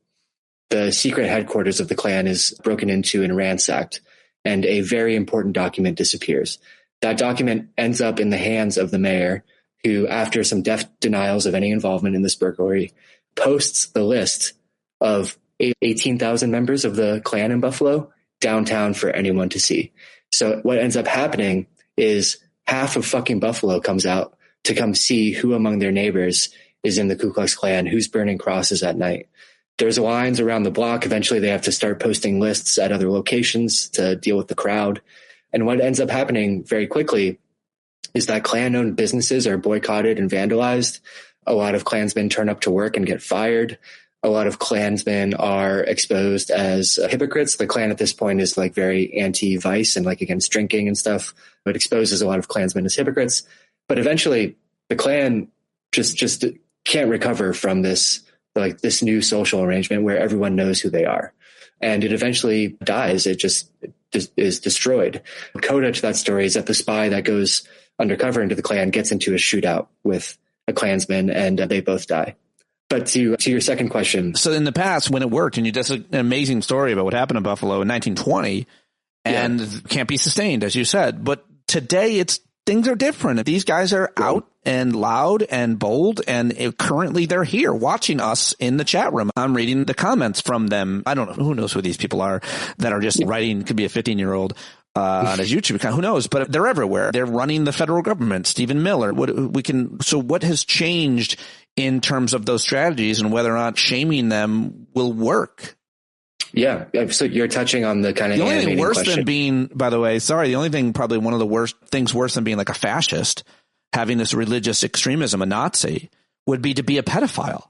the secret headquarters of the Klan is broken into and ransacked, and a very important document disappears. That document ends up in the hands of the mayor, who, after some deft denials of any involvement in this burglary, posts the list of 18,000 members of the Klan in Buffalo downtown for anyone to see. So what ends up happening is half of fucking Buffalo comes out to come see who among their neighbors is in the Ku Klux Klan, who's burning crosses at night. There's lines around the block. Eventually they have to start posting lists at other locations to deal with the crowd. And what ends up happening very quickly is that Klan-owned businesses are boycotted and vandalized. A lot of Klansmen turn up to work and get fired. A lot of Klansmen are exposed as hypocrites. The Klan at this point is like very anti-vice and like against drinking and stuff. It exposes a lot of Klansmen as hypocrites. But eventually the Klan just can't recover from this new social arrangement where everyone knows who they are. And it eventually dies. It just is destroyed. Coda to that story is that the spy that goes undercover into the Klan gets into a shootout with a Klansman and they both die. But to your second question. So in the past, when it worked, and that's an amazing story about what happened in Buffalo in 1920 and can't be sustained, as you said. But today things are different. These guys are out and loud and bold, and currently they're here watching us in the chat room. I'm reading the comments from them. I don't know. Who knows who these people are that are just writing, could be a 15-year-old. On his YouTube account, who knows? But they're everywhere. They're running the federal government. Stephen Miller. So what has changed in terms of those strategies and whether or not shaming them will work? Yeah. So you're touching on the kind of the only thing worse question. than being, by the way, the only thing probably one of the worst things worse than being like a fascist, having this religious extremism, a Nazi, would be to be a pedophile.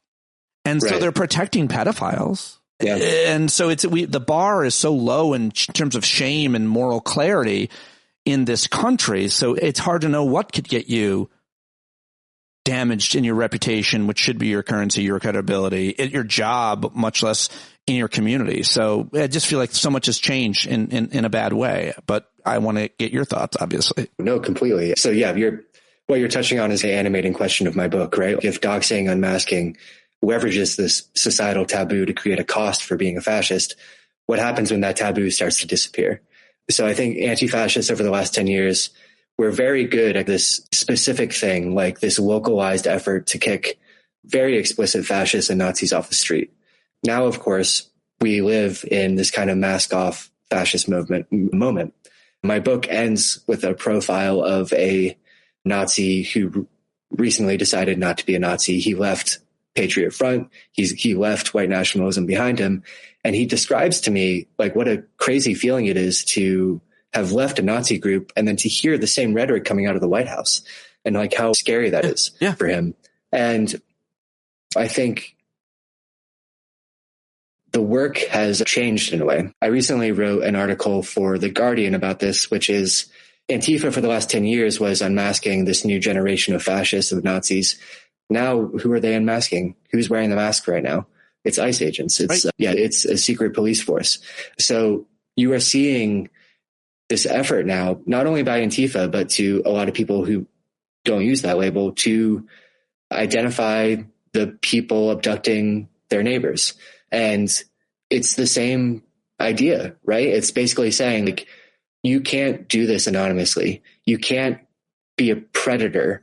And so they're protecting pedophiles. Yeah. And so the bar is so low in terms of shame and moral clarity in this country. So it's hard to know what could get you damaged in your reputation, which should be your currency, your credibility, at your job, much less in your community. So I just feel like so much has changed in a bad way, but I want to get your thoughts, obviously. No, completely. So yeah, what you're touching on is the animating question of my book, right? If doxing, unmasking leverages this societal taboo to create a cost for being a fascist, what happens when that taboo starts to disappear? So I think anti-fascists over the last 10 years were very good at this specific thing, like this localized effort to kick very explicit fascists and Nazis off the street. Now, of course, we live in this kind of mask-off fascist moment. My book ends with a profile of a Nazi who recently decided not to be a Nazi. He left Patriot Front. He left white nationalism behind him. And he describes to me like what a crazy feeling it is to have left a Nazi group and then to hear the same rhetoric coming out of the White House and like how scary that is for him. And I think the work has changed in a way. I recently wrote an article for The Guardian about this, which is Antifa for the last 10 years was unmasking this new generation of fascists, of Nazis. Now, who are they unmasking? Who's wearing the mask right now? It's ICE agents. It's it's a secret police force. So you are seeing this effort now, not only by Antifa, but to a lot of people who don't use that label to identify the people abducting their neighbors. And it's the same idea, right? It's basically saying like, you can't do this anonymously. You can't be a predator.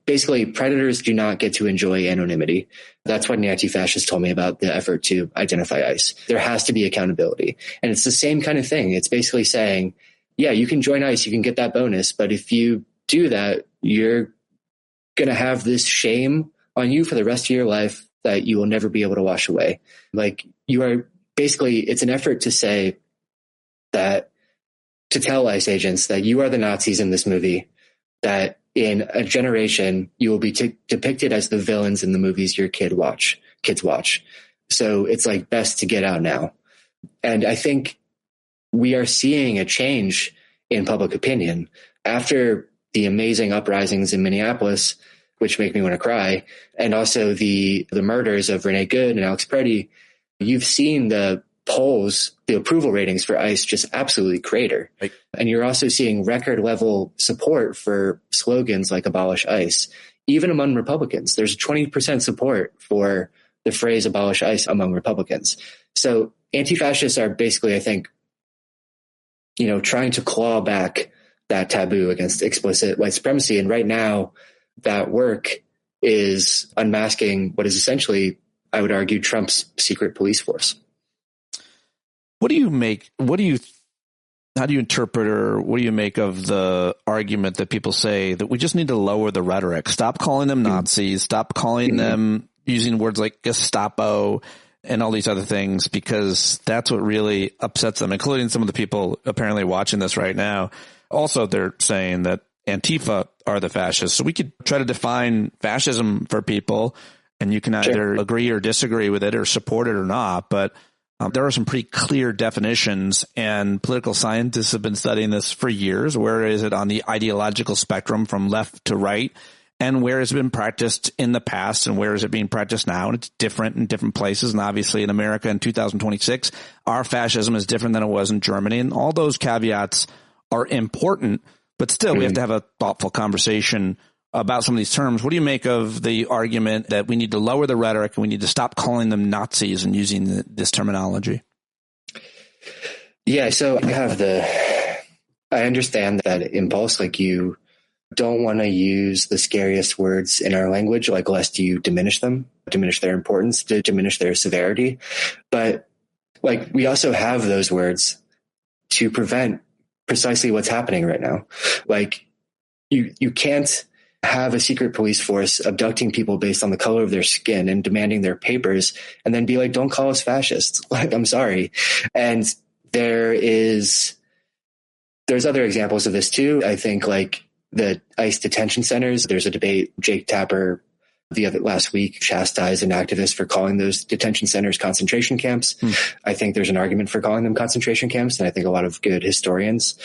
Basically, predators do not get to enjoy anonymity. That's what an anti-fascist told me about the effort to identify ICE. There has to be accountability. And it's the same kind of thing. It's basically saying, yeah, you can join ICE, you can get that bonus, but if you do that, you're going to have this shame on you for the rest of your life that you will never be able to wash away. Like you are basically, it's an effort to say that, to tell ICE agents that you are the Nazis in this movie, that in a generation, you will be depicted as the villains in the movies your kids watch. So it's like best to get out now. And I think we are seeing a change in public opinion after the amazing uprisings in Minneapolis, which make me want to cry. And also the murders of Renee Good and Alex Preddy. You've seen the polls, the approval ratings for ICE just absolutely crater. Right. And you're also seeing record level support for slogans like abolish ICE. Even among Republicans, there's 20% support for the phrase abolish ICE among Republicans. So anti-fascists are basically, I think, trying to claw back that taboo against explicit white supremacy. And right now that work is unmasking what is essentially, I would argue, Trump's secret police force. What do you make? How do you interpret, or what do you make of the argument that people say that we just need to lower the rhetoric, stop calling them Nazis, stop calling them using words like Gestapo and all these other things, because that's what really upsets them, including some of the people apparently watching this right now. Also, they're saying that Antifa are the fascists. So we could try to define fascism for people, and you can either agree or disagree with it or support it or not. But there are some pretty clear definitions, and political scientists have been studying this for years. Where is it on the ideological spectrum from left to right, and where has it been practiced in the past, and where is it being practiced now? And it's different in different places. And obviously in America in 2026, our fascism is different than it was in Germany. And all those caveats are important, but still we have to have a thoughtful conversation about some of these terms. What do you make of the argument that we need to lower the rhetoric and we need to stop calling them Nazis and using this terminology? Yeah, so I understand that impulse, like you don't want to use the scariest words in our language, like lest you diminish them, diminish their importance, to diminish their severity. But like we also have those words to prevent precisely what's happening right now. Like you can't have a secret police force abducting people based on the color of their skin and demanding their papers and then be like, don't call us fascists. Like, I'm sorry. And there's other examples of this too. I think like the ICE detention centers, there's a debate. Jake Tapper last week chastised an activist for calling those detention centers concentration camps. I think there's an argument for calling them concentration camps. And I think a lot of good historians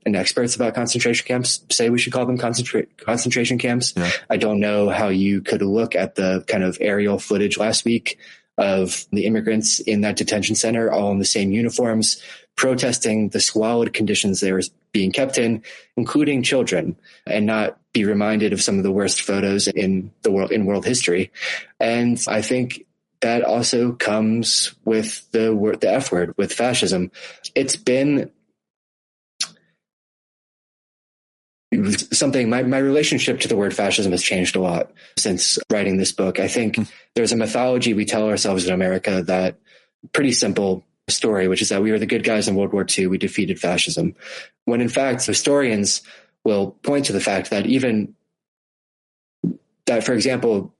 and experts about concentration camps say we should call them concentration camps. Yeah. I don't know how you could look at the kind of aerial footage last week of the immigrants in that detention center, all in the same uniforms, protesting the squalid conditions they were being kept in, including children, and not be reminded of some of the worst photos in world history. And I think that also comes with the F word, with fascism. It's been something, my relationship to the word fascism has changed a lot since writing this book. I think there's a mythology we tell ourselves in America, that pretty simple story, which is that we were the good guys in World War II. We defeated fascism. When in fact, historians will point to the fact that for example,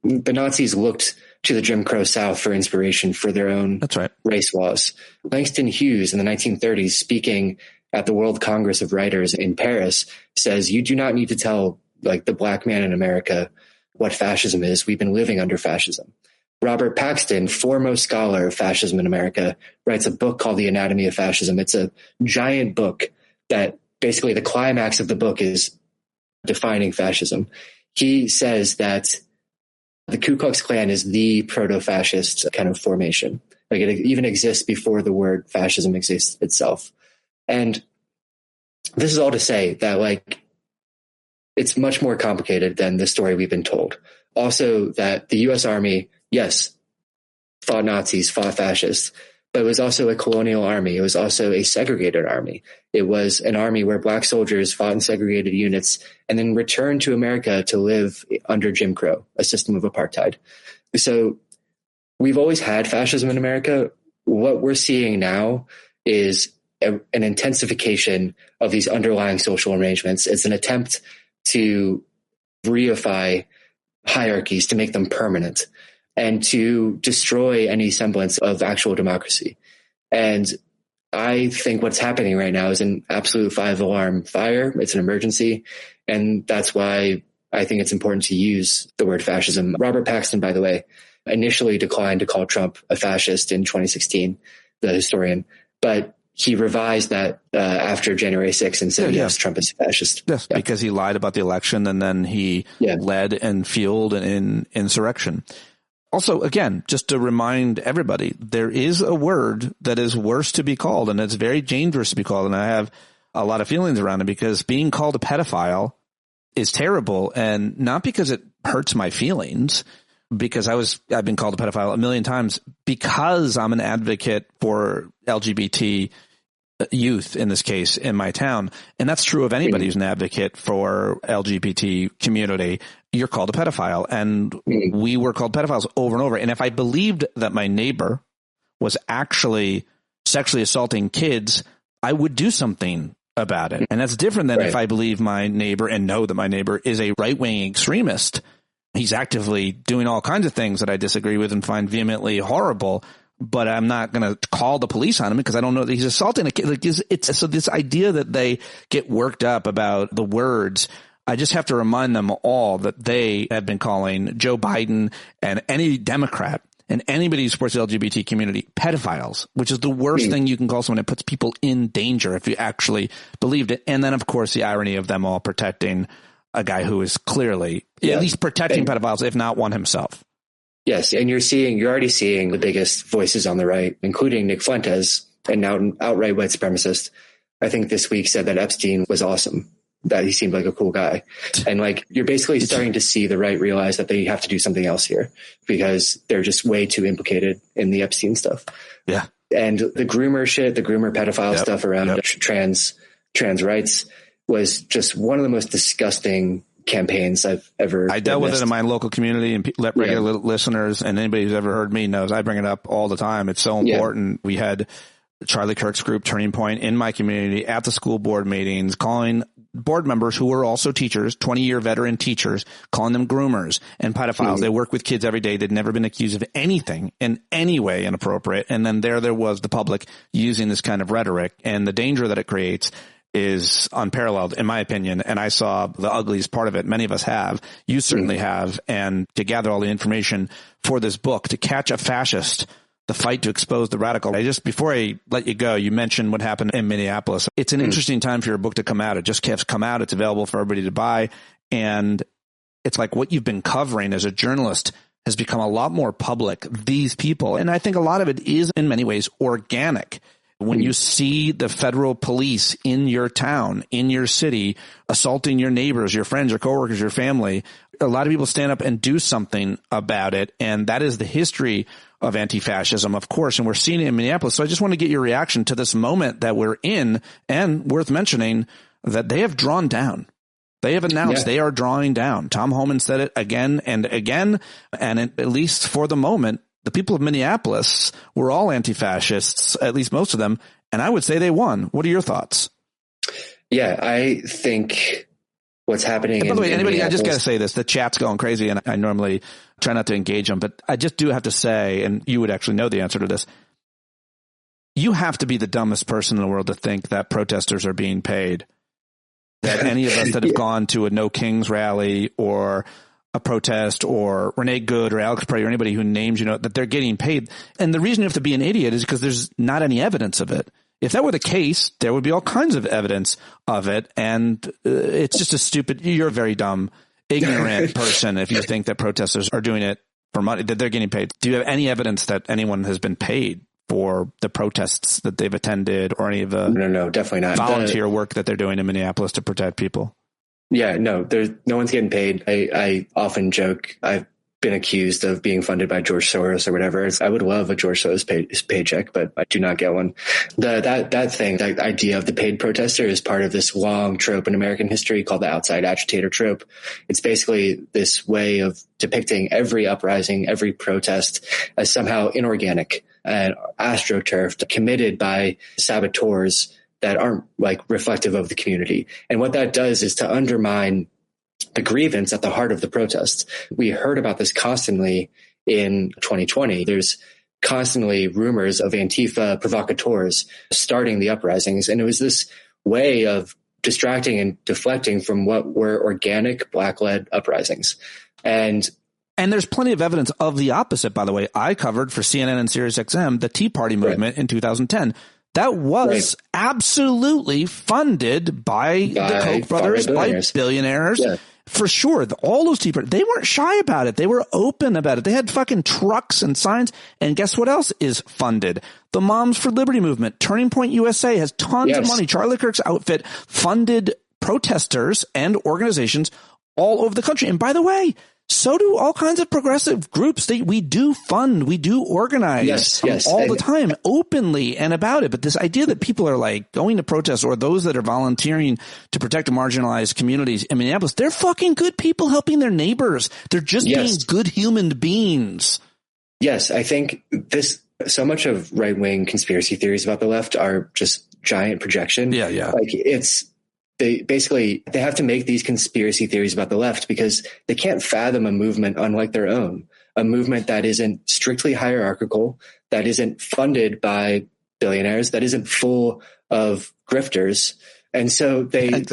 the Nazis looked to the Jim Crow South for inspiration for their own race laws. Langston Hughes in the 1930s, speaking at the World Congress of Writers in Paris, says, you do not need to tell like the black man in America what fascism is. We've been living under fascism. Robert Paxton, foremost scholar of fascism in America, writes a book called The Anatomy of Fascism. It's a giant book that basically the climax of the book is defining fascism. He says that the Ku Klux Klan is the proto-fascist kind of formation. Like it even exists before the word fascism exists itself. And this is all to say that like it's much more complicated than the story we've been told. Also that the U.S. Army, yes, fought Nazis, fought fascists, but it was also a colonial army. It was also a segregated army. It was an army where black soldiers fought in segregated units and then returned to America to live under Jim Crow, a system of apartheid. So we've always had fascism in America. What we're seeing now is an intensification of these underlying social arrangements. It's an attempt to reify hierarchies, to make them permanent, and to destroy any semblance of actual democracy. And I think what's happening right now is an absolute 5-alarm fire. It's an emergency. And that's why I think it's important to use the word fascism. Robert Paxton, by the way, initially declined to call Trump a fascist in 2016, the historian, but he revised that after January 6th and said, yes, Trump is a fascist. Yes, because he lied about the election and then he led and fueled an insurrection. Also, again, just to remind everybody, there is a word that is worse to be called, and it's very dangerous to be called. And I have a lot of feelings around it, because being called a pedophile is terrible, and not because it hurts my feelings, because I've been called a pedophile a million times, because I'm an advocate for LGBT youth in this case in my town. And that's true of anybody who's an advocate for LGBT community. You're called a pedophile, and we were called pedophiles over and over. And if I believed that my neighbor was actually sexually assaulting kids, I would do something about it. And that's different than if I believe my neighbor and know that my neighbor is a right-wing extremist. He's actively doing all kinds of things that I disagree with and find vehemently horrible, but I'm not going to call the police on him because I don't know that he's assaulting a kid. Like it's so this idea that they get worked up about the words, I just have to remind them all that they have been calling Joe Biden and any Democrat and anybody who supports the LGBT community pedophiles, which is the worst thing you can call someone. It puts people in danger if you actually believed it. And then, of course, the irony of them all protecting a guy who is clearly at least protecting pedophiles, if not one himself. Yes. And you're already seeing the biggest voices on the right, including Nick Fuentes, an outright white supremacist. I think this week said that Epstein was awesome, that he seemed like a cool guy. And like, you're basically starting to see the right realize that they have to do something else here because they're just way too implicated in the Epstein stuff. Yeah. And the groomer shit, the groomer pedophile stuff around trans rights was just one of the most disgusting campaigns I've ever I dealt with it in my local community, and regular listeners and anybody who's ever heard me knows I bring it up all the time. It's so important. We had Charlie Kirk's group Turning Point in my community at the school board meetings, calling board members who were also teachers, 20-year veteran teachers, calling them groomers and pedophiles. They work with kids every day. They'd never been accused of anything in any way inappropriate. And then there was the public using this kind of rhetoric, and the danger that it creates is unparalleled, in my opinion. And I saw the ugliest part of it. Many of us have. You certainly have. And to gather all the information for this book, To Catch a Fascist, The Fight to Expose the Radical. Before I let you go, you mentioned what happened in Minneapolis. It's an interesting time for your book to come out. It just has come out. It's available for everybody to buy. And it's like what you've been covering as a journalist has become a lot more public. These people, and I think a lot of it is in many ways organic. When you see the federal police in your town, in your city, assaulting your neighbors, your friends, your coworkers, your family, a lot of people stand up and do something about it. And that is the history of anti-fascism, of course. And we're seeing it in Minneapolis. So I just want to get your reaction to this moment that we're in, and worth mentioning that they have drawn down. They have announced they are drawing down. Tom Homan said it again and again. And at least for the moment, the people of Minneapolis were all anti-fascists, at least most of them, and I would say they won. What are your thoughts? Yeah, I think what's happening. By the way, anybody, I just got to say this. The chat's going crazy, and I normally try not to engage them, but I just do have to say, and you would actually know the answer to this, you have to be the dumbest person in the world to think that protesters are being paid, that any of us that have gone to a No Kings rally or a protest or Renee Good or Alex Prey or anybody who names, that they're getting paid. And the reason you have to be an idiot is because there's not any evidence of it. If that were the case, there would be all kinds of evidence of it. And it's just you're a very dumb, ignorant person if you think that protesters are doing it for money, that they're getting paid. Do you have any evidence that anyone has been paid for the protests that they've attended or any of the no, definitely not. Volunteer work that they're doing in Minneapolis to protect people? Yeah, no one's getting paid. I often joke I've been accused of being funded by George Soros or whatever. I would love a George Soros paycheck, but I do not get one. That idea of the paid protester is part of this long trope in American history called the outside agitator trope. It's basically this way of depicting every uprising, every protest as somehow inorganic and astroturfed, committed by saboteurs that aren't reflective of the community. And what that does is to undermine the grievance at the heart of the protest. We heard about this constantly in 2020. There's constantly rumors of Antifa provocateurs starting the uprisings. And it was this way of distracting and deflecting from what were organic Black-led uprisings. And there's plenty of evidence of the opposite, by the way. I covered for CNN and SiriusXM the Tea Party movement in 2010. That was absolutely funded by the Koch brothers, by billionaires. Yeah. For sure. All those Tea Party, they weren't shy about it. They were open about it. They had fucking trucks and signs. And guess what else is funded? The Moms for Liberty movement. Turning Point USA has tons of money. Charlie Kirk's outfit funded protesters and organizations all over the country. And by the way, so do all kinds of progressive groups. We do fund, we do organize all the time, openly and about it. But this idea that people are going to protest, or those that are volunteering to protect marginalized communities in Minneapolis, they're fucking good people helping their neighbors. They're just being good human beings. Yes, I think this So much of right-wing conspiracy theories about the left are just giant projection. Yeah. Like they have to make these conspiracy theories about the left because they can't fathom a movement unlike their own, a movement that isn't strictly hierarchical, that isn't funded by billionaires, that isn't full of grifters. And so they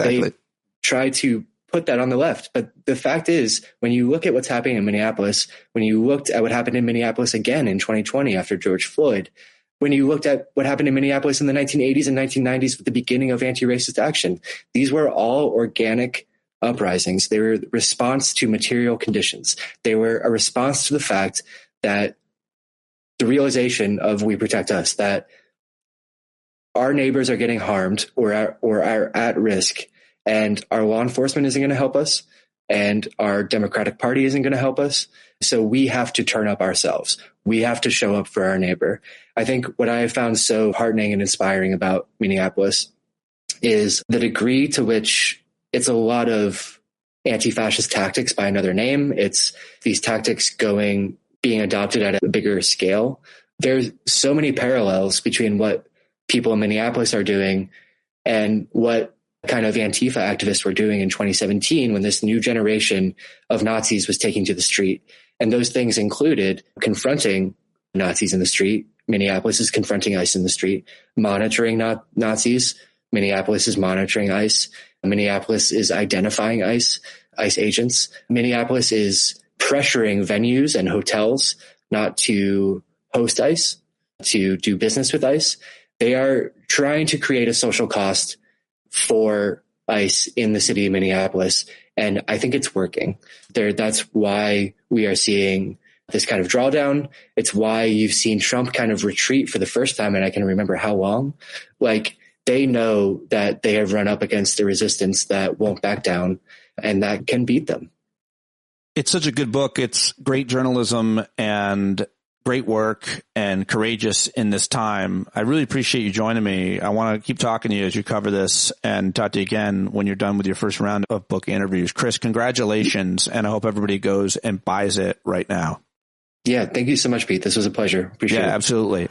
try to put that on the left. But the fact is, when you look at what's happening in Minneapolis, when you looked at what happened in Minneapolis again in 2020 after George Floyd, when you looked at what happened in Minneapolis in the 1980s and 1990s with the beginning of anti-racist action, these were all organic uprisings. They were a response to material conditions. They were a response to the fact that the realization of we protect us, that our neighbors are getting harmed or are at risk, and our law enforcement isn't going to help us, and our Democratic Party isn't going to help us. So we have to turn up ourselves. We have to show up for our neighbor. I think what I have found so heartening and inspiring about Minneapolis is the degree to which it's a lot of anti-fascist tactics by another name. It's these tactics being adopted at a bigger scale. There's so many parallels between what people in Minneapolis are doing and what kind of Antifa activists were doing in 2017 when this new generation of Nazis was taking to the street. And those things included confronting Nazis in the street. Minneapolis is confronting ICE in the street, monitoring Nazis. Minneapolis is monitoring ICE. Minneapolis is identifying ICE agents. Minneapolis is pressuring venues and hotels not to host ICE, to do business with ICE. They are trying to create a social cost for ICE in the city of Minneapolis. And I think it's working. That's why we are seeing this kind of drawdown. It's why you've seen Trump kind of retreat for the first time, and I can remember how long. Like, they know that they have run up against the resistance that won't back down, and that can beat them. It's such a good book. It's great journalism and great work and courageous in this time. I really appreciate you joining me. I want to keep talking to you as you cover this and talk to you again when you're done with your first round of book interviews. Chris, congratulations, and I hope everybody goes and buys it right now. Yeah, thank you so much, Pete. This was a pleasure. Appreciate it. Yeah, absolutely.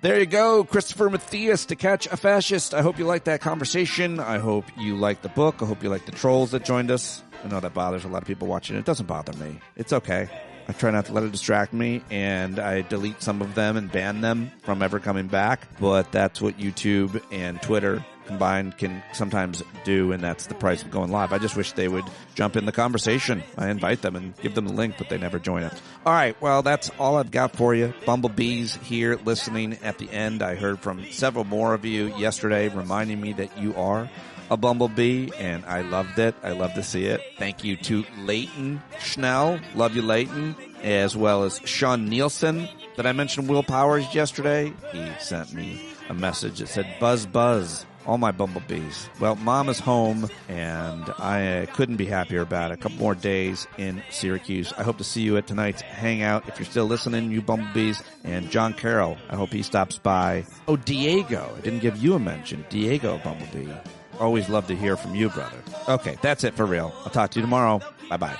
There you go, Christopher Mathias, To Catch a Fascist. I hope you liked that conversation. I hope you liked the book. I hope you liked the trolls that joined us. I know that bothers a lot of people watching. It doesn't bother me. It's okay. I try not to let it distract me, and I delete some of them and ban them from ever coming back. But that's what YouTube and Twitter combined can sometimes do, and that's the price of going live. I just wish they would jump in the conversation. I invite them and give them the link, but they never join it. All right, well, that's all I've got for you. Bumblebees here listening at the end. I heard from several more of you yesterday reminding me that you are a bumblebee, and I loved it. I love to see it. Thank you to Leighton Schnell. Love you, Leighton. As well as Sean Nielsen. Did I mention Will Powers yesterday? He sent me a message that said, buzz, buzz. All my bumblebees. Well, Mom is home, and I couldn't be happier about it. A couple more days in Syracuse. I hope to see you at tonight's hangout. If you're still listening, you bumblebees. And John Carroll, I hope he stops by. Oh, Diego. I didn't give you a mention. Diego Bumblebee. Always love to hear from you, brother. Okay, that's it for real. I'll talk to you tomorrow. Bye-bye.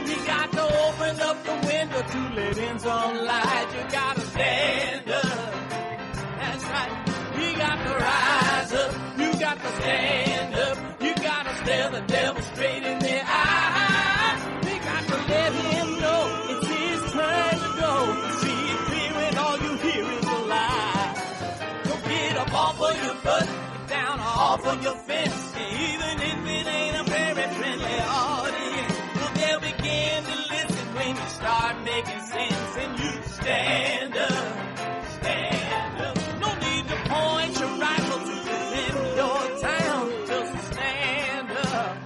You got to open up the window to let in some light. You got to stand up. That's right. You got to rise up. You got to stand up. You got to stare the devil straight in the eye. You got to let him know it's his turn to go. See it clear and all you hear is a lie. Don't get up off of your butt, get down off of your fence. Even if it ain't a very friendly audience, well, they'll begin to listen when you start making sense. And you stand up, stand up. No need to point your rifle to defend your town. Just stand up,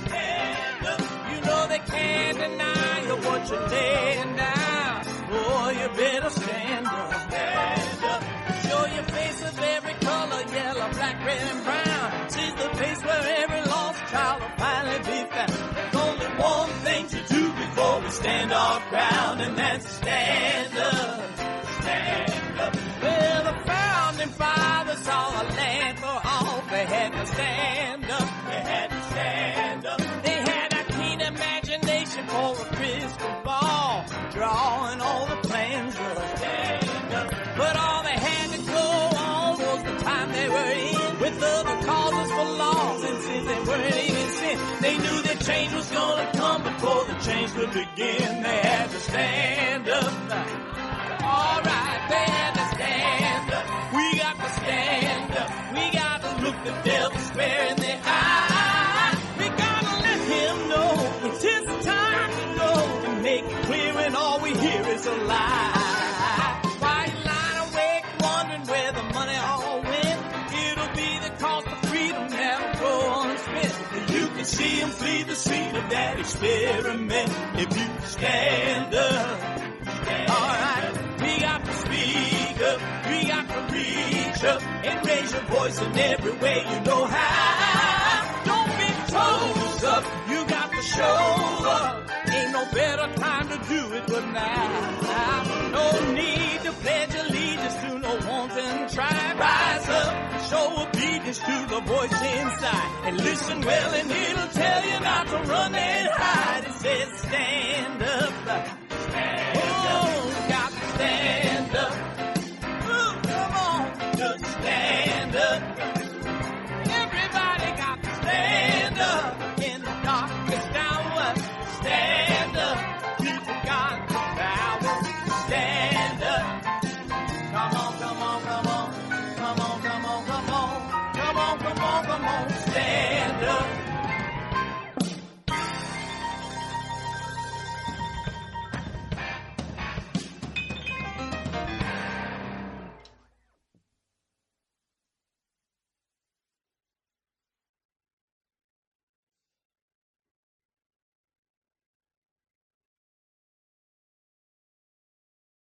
stand up. You know they can't deny you what you're laying down. Boy, you better stand up, stand up. Show your face of every color, yellow, black, red, and brown. See the place where every lost child will finally be found. There's only one thing to do before we stand our ground, and that's stand up, stand up. Well, the founding fathers saw a land for all. They had to stand up, they had to stand up. They had a keen imagination for a crystal ball. begin, they had to stand up. All right, they had to stand up. We got to stand up. We got to look the devil square in the eye. We got to let him know it's his time to go and make it clear when all we hear is a lie. Why you lying awake wondering where the money all went? It'll be the cost of freedom that'll go unspent. You can see him flee the scene of that experiment if you stand up. All right, we got to speak up, we got to reach up and raise your voice in every way you know how. Don't be toes up, you got to show up. Ain't no better time to do it but now. No need to pledge allegiance to no wanton tribe. Rise up, show obedience to the voice inside, and listen well and it'll tell you not to run and hide. It says stand up.